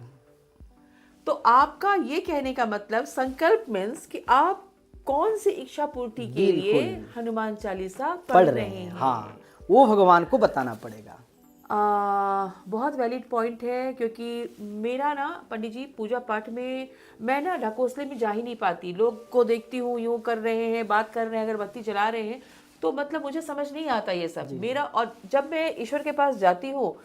तो आपका ये कहने का मतलब संकल्प मीन्स कि आप कौन सी इच्छा पूर्ति के लिए हनुमान चालीसा पढ़ रहे हैं, हाँ वो भगवान को बताना पड़ेगा। बहुत वैलिड पॉइंट है, क्योंकि मेरा ना पंडित जी पूजा पाठ में मैं ना ढकोसले में जा ही नहीं पाती। लोग को देखती हूँ यूं कर रहे हैं, बात कर रहे हैं, अगरबत्ती जला रहे हैं, तो मतलब मुझे समझ नहीं आता ये सब मेरा। और जब मैं ईश्वर के पास जाती हूँ,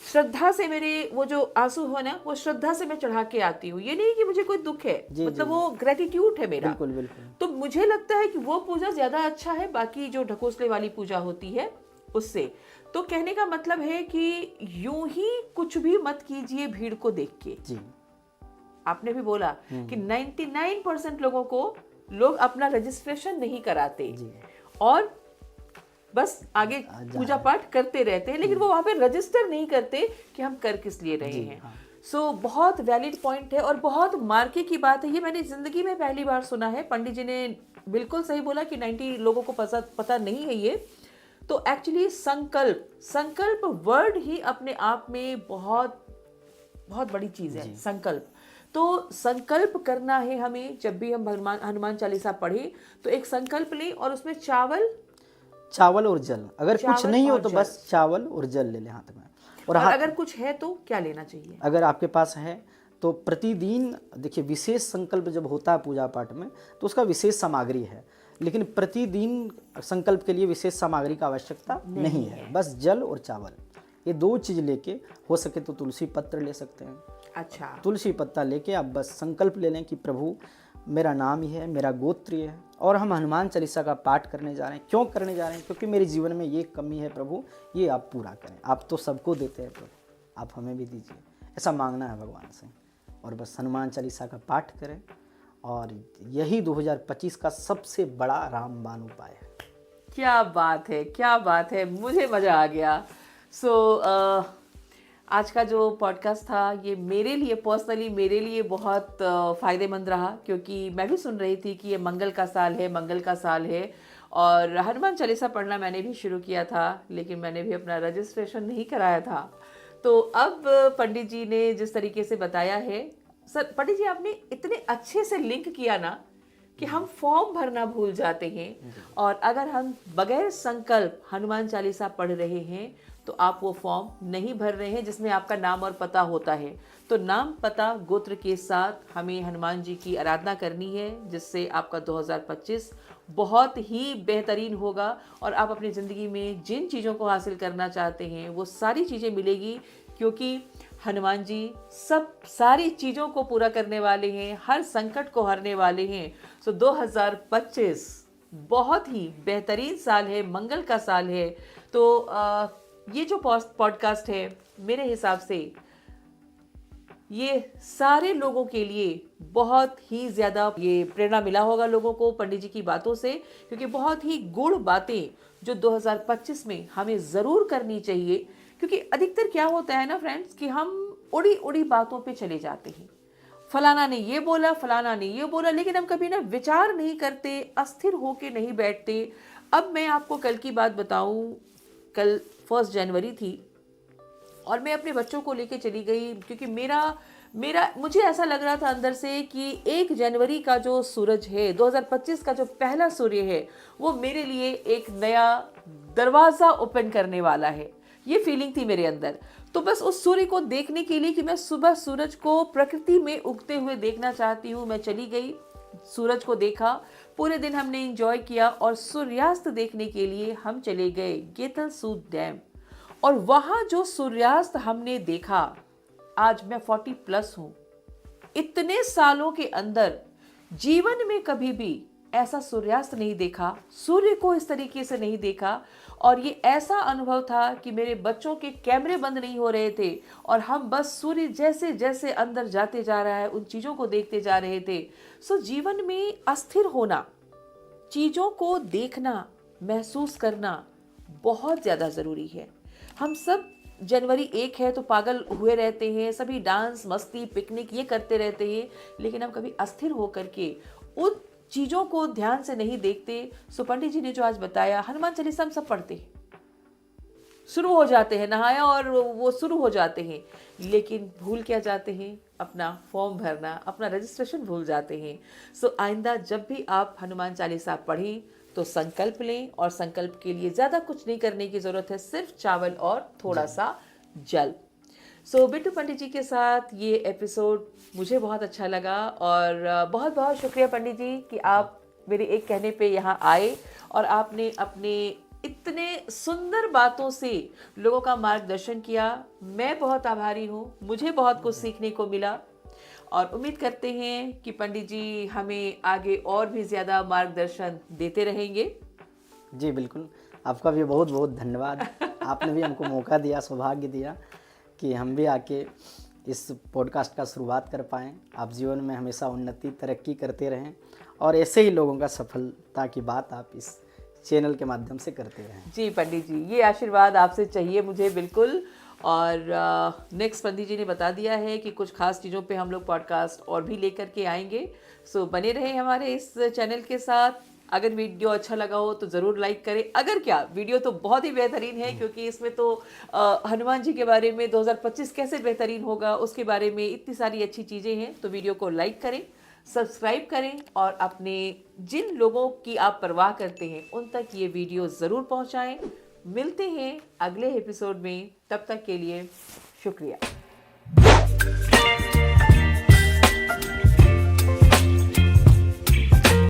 श्रद्धा से मेरे वो जो आंसू हो ना, वो श्रद्धा से मैं चढ़ा के आती हूँ। ये नहीं कि मुझे कोई दुख है, मतलब वो ग्रेटिट्यूड है मेरा। बिल्कुल बिल्कुल। तो मुझे लगता है कि वो पूजा ज्यादा अच्छा है बाकी जो ढकोसले वाली पूजा होती है उससे। तो कहने का मतलब है कि यूं ही कुछ भी मत कीजिए भीड़ को देख के। जी आपने भी बोला कि 99% लोगों को लोग अपना रजिस्ट्रेशन नहीं कराते और बस आगे पूजा पाठ करते रहते हैं, लेकिन वो वहां पे रजिस्टर नहीं करते कि हम कर किस लिए रहे हैं। सो बहुत वैलिड पॉइंट है और बहुत मार्के की बात है। ये मैंने जिंदगी में पहली बार सुना है। पंडित जी ने बिल्कुल सही बोला कि 90 लोगों को पता नहीं है ये। तो एक्चुअली संकल्प वर्ड ही अपने आप में बहुत बहुत बड़ी चीज है। संकल्प, तो संकल्प करना है हमें। जब भी हम हनुमान चालीसा पढ़े तो एक संकल्प लें और उसमें चावल और जल, अगर कुछ नहीं हो तो बस चावल और जल ले लें हाथ में। और अगर कुछ है तो क्या लेना चाहिए? अगर आपके पास है तो प्रतिदिन देखिए, विशेष संकल्प जब होता है पूजा पाठ में तो उसका विशेष सामग्री है, लेकिन प्रतिदिन संकल्प के लिए विशेष सामग्री का आवश्यकता नहीं है। बस जल और चावल, ये दो चीज लेके, हो सके तो तुलसी पत्र ले सकते हैं। अच्छा, तुलसी पत्ता लेके आप बस संकल्प ले लें कि प्रभु मेरा नाम ही है, मेरा गोत्र ये है, और हम हनुमान चालीसा का पाठ करने जा रहे हैं। क्यों करने जा रहे हैं? क्योंकि मेरे जीवन में ये कमी है प्रभु, ये आप पूरा करें। आप तो सबको देते हैं प्रभु, आप हमें भी दीजिए, ऐसा मांगना है भगवान से। और बस हनुमान चालीसा का पाठ करें, और यही 2025 का सबसे बड़ा रामबाण उपाय है। क्या बात है, क्या बात है, मुझे मज़ा आ गया। आज का जो पॉडकास्ट था ये मेरे लिए पर्सनली मेरे लिए बहुत फ़ायदेमंद रहा, क्योंकि मैं भी सुन रही थी कि ये मंगल का साल है और हनुमान चालीसा पढ़ना मैंने भी शुरू किया था, लेकिन मैंने भी अपना रजिस्ट्रेशन नहीं कराया था। तो अब पंडित जी ने जिस तरीके से बताया है, सर पंडित जी आपने इतने अच्छे से लिंक किया ना कि हम फॉर्म भरना भूल जाते हैं। और अगर हम बगैर संकल्प हनुमान चालीसा पढ़ रहे हैं तो आप वो फॉर्म नहीं भर रहे हैं जिसमें आपका नाम और पता होता है। तो नाम, पता, गोत्र के साथ हमें हनुमान जी की आराधना करनी है, जिससे आपका 2025 बहुत ही बेहतरीन होगा और आप अपनी ज़िंदगी में जिन चीज़ों को हासिल करना चाहते हैं वो सारी चीज़ें मिलेगी, क्योंकि हनुमान जी सब सारी चीज़ों को पूरा करने वाले हैं, हर संकट को हरने वाले हैं। सो 2025 बहुत ही बेहतरीन साल है, मंगल का साल है। तो ये जो पॉडकास्ट है मेरे हिसाब से ये सारे लोगों के लिए बहुत ही ज़्यादा ये प्रेरणा मिला होगा लोगों को पंडित जी की बातों से, क्योंकि बहुत ही गूढ़ बातें जो 2025 में हमें ज़रूर करनी चाहिए। क्योंकि अधिकतर क्या होता है ना फ्रेंड्स कि हम उड़ी उड़ी बातों पे चले जाते हैं, फलाना ने ये बोला, फलाना ने ये बोला, लेकिन हम कभी ना विचार नहीं करते, अस्थिर होके नहीं बैठते। अब मैं आपको कल की बात बताऊं, कल 1 जनवरी थी और मैं अपने बच्चों को लेके चली गई, क्योंकि मुझे ऐसा लग रहा था अंदर से कि 1 जनवरी का जो सूरज है, 2025 का जो पहला सूर्य है, वो मेरे लिए एक नया दरवाज़ा ओपन करने वाला है। ये फीलिंग थी मेरे अंदर। तो बस उस सूर्य को देखने के लिए कि मैं सुबह सूरज को प्रकृति में उगते हुए देखना चाहती हूँ, मैं चली गई, सूरज को देखा, पूरे दिन हमने एंजॉय किया और सूर्यास्त देखने के लिए हम चले गए गेतलसूद डैम। और वहाँ जो सूर्यास्त हमने देखा, आज मैं 40 प्लस हूँ, इतने सालों के अंदर जीवन में कभी भी ऐसा सूर्यास्त नहीं देखा, सूर्य को इस तरीके से नहीं देखा। और ये ऐसा अनुभव था कि मेरे बच्चों के कैमरे बंद नहीं हो रहे थे और हम बस सूर्य जैसे जैसे अंदर जाते जा रहा है उन चीज़ों को देखते जा रहे थे। सो जीवन में अस्थिर होना, चीज़ों को देखना, महसूस करना बहुत ज़्यादा ज़रूरी है। हम सब जनवरी 1 है तो पागल हुए रहते हैं, सभी डांस, मस्ती, पिकनिक ये करते रहते हैं, लेकिन हम कभी अस्थिर होकर के उन चीज़ों को ध्यान से नहीं देखते। सो पंडित जी ने जो आज बताया, हनुमान चालीसा हम सब पढ़ते हैं, शुरू हो जाते हैं, नहाया और वो शुरू हो जाते हैं, लेकिन भूल क्या जाते हैं, अपना फॉर्म भरना, अपना रजिस्ट्रेशन भूल जाते हैं। सो आइंदा जब भी आप हनुमान चालीसा पढ़ें तो संकल्प लें, और संकल्प के लिए ज़्यादा कुछ नहीं करने की ज़रूरत है, सिर्फ चावल और थोड़ा सा जल। सो बिट्टू पंडित जी के साथ ये एपिसोड मुझे बहुत अच्छा लगा, और बहुत बहुत शुक्रिया पंडित जी कि आप मेरे एक कहने पे यहाँ आए और आपने अपने इतने सुंदर बातों से लोगों का मार्गदर्शन किया। मैं बहुत आभारी हूँ, मुझे बहुत कुछ सीखने को मिला, और उम्मीद करते हैं कि पंडित जी हमें आगे और भी ज़्यादा मार्गदर्शन देते रहेंगे। जी बिल्कुल, आपका भी बहुत बहुत धन्यवाद। आपने भी हमको मौका दिया, सौभाग्य दिया कि हम भी आके इस पॉडकास्ट का शुरुआत कर पाएँ। आप जीवन में हमेशा उन्नति, तरक्की करते रहें, और ऐसे ही लोगों का सफलता की बात आप इस चैनल के माध्यम से करते रहें। जी पंडित जी, ये आशीर्वाद आपसे चाहिए मुझे बिल्कुल। और नेक्स्ट पंडित जी ने बता दिया है कि कुछ खास चीज़ों पे हम लोग पॉडकास्ट और भी लेकर के आएंगे। सो बने रहें हमारे इस चैनल के साथ। अगर वीडियो अच्छा लगा हो तो ज़रूर लाइक करें। अगर क्या, वीडियो तो बहुत ही बेहतरीन है, क्योंकि इसमें तो हनुमान जी के बारे में 2025 कैसे बेहतरीन होगा उसके बारे में इतनी सारी अच्छी चीज़ें हैं। तो वीडियो को लाइक करें, सब्सक्राइब करें, और अपने जिन लोगों की आप परवाह करते हैं उन तक ये वीडियो ज़रूर पहुंचाएं। मिलते हैं अगले एपिसोड में, तब तक के लिए शुक्रिया।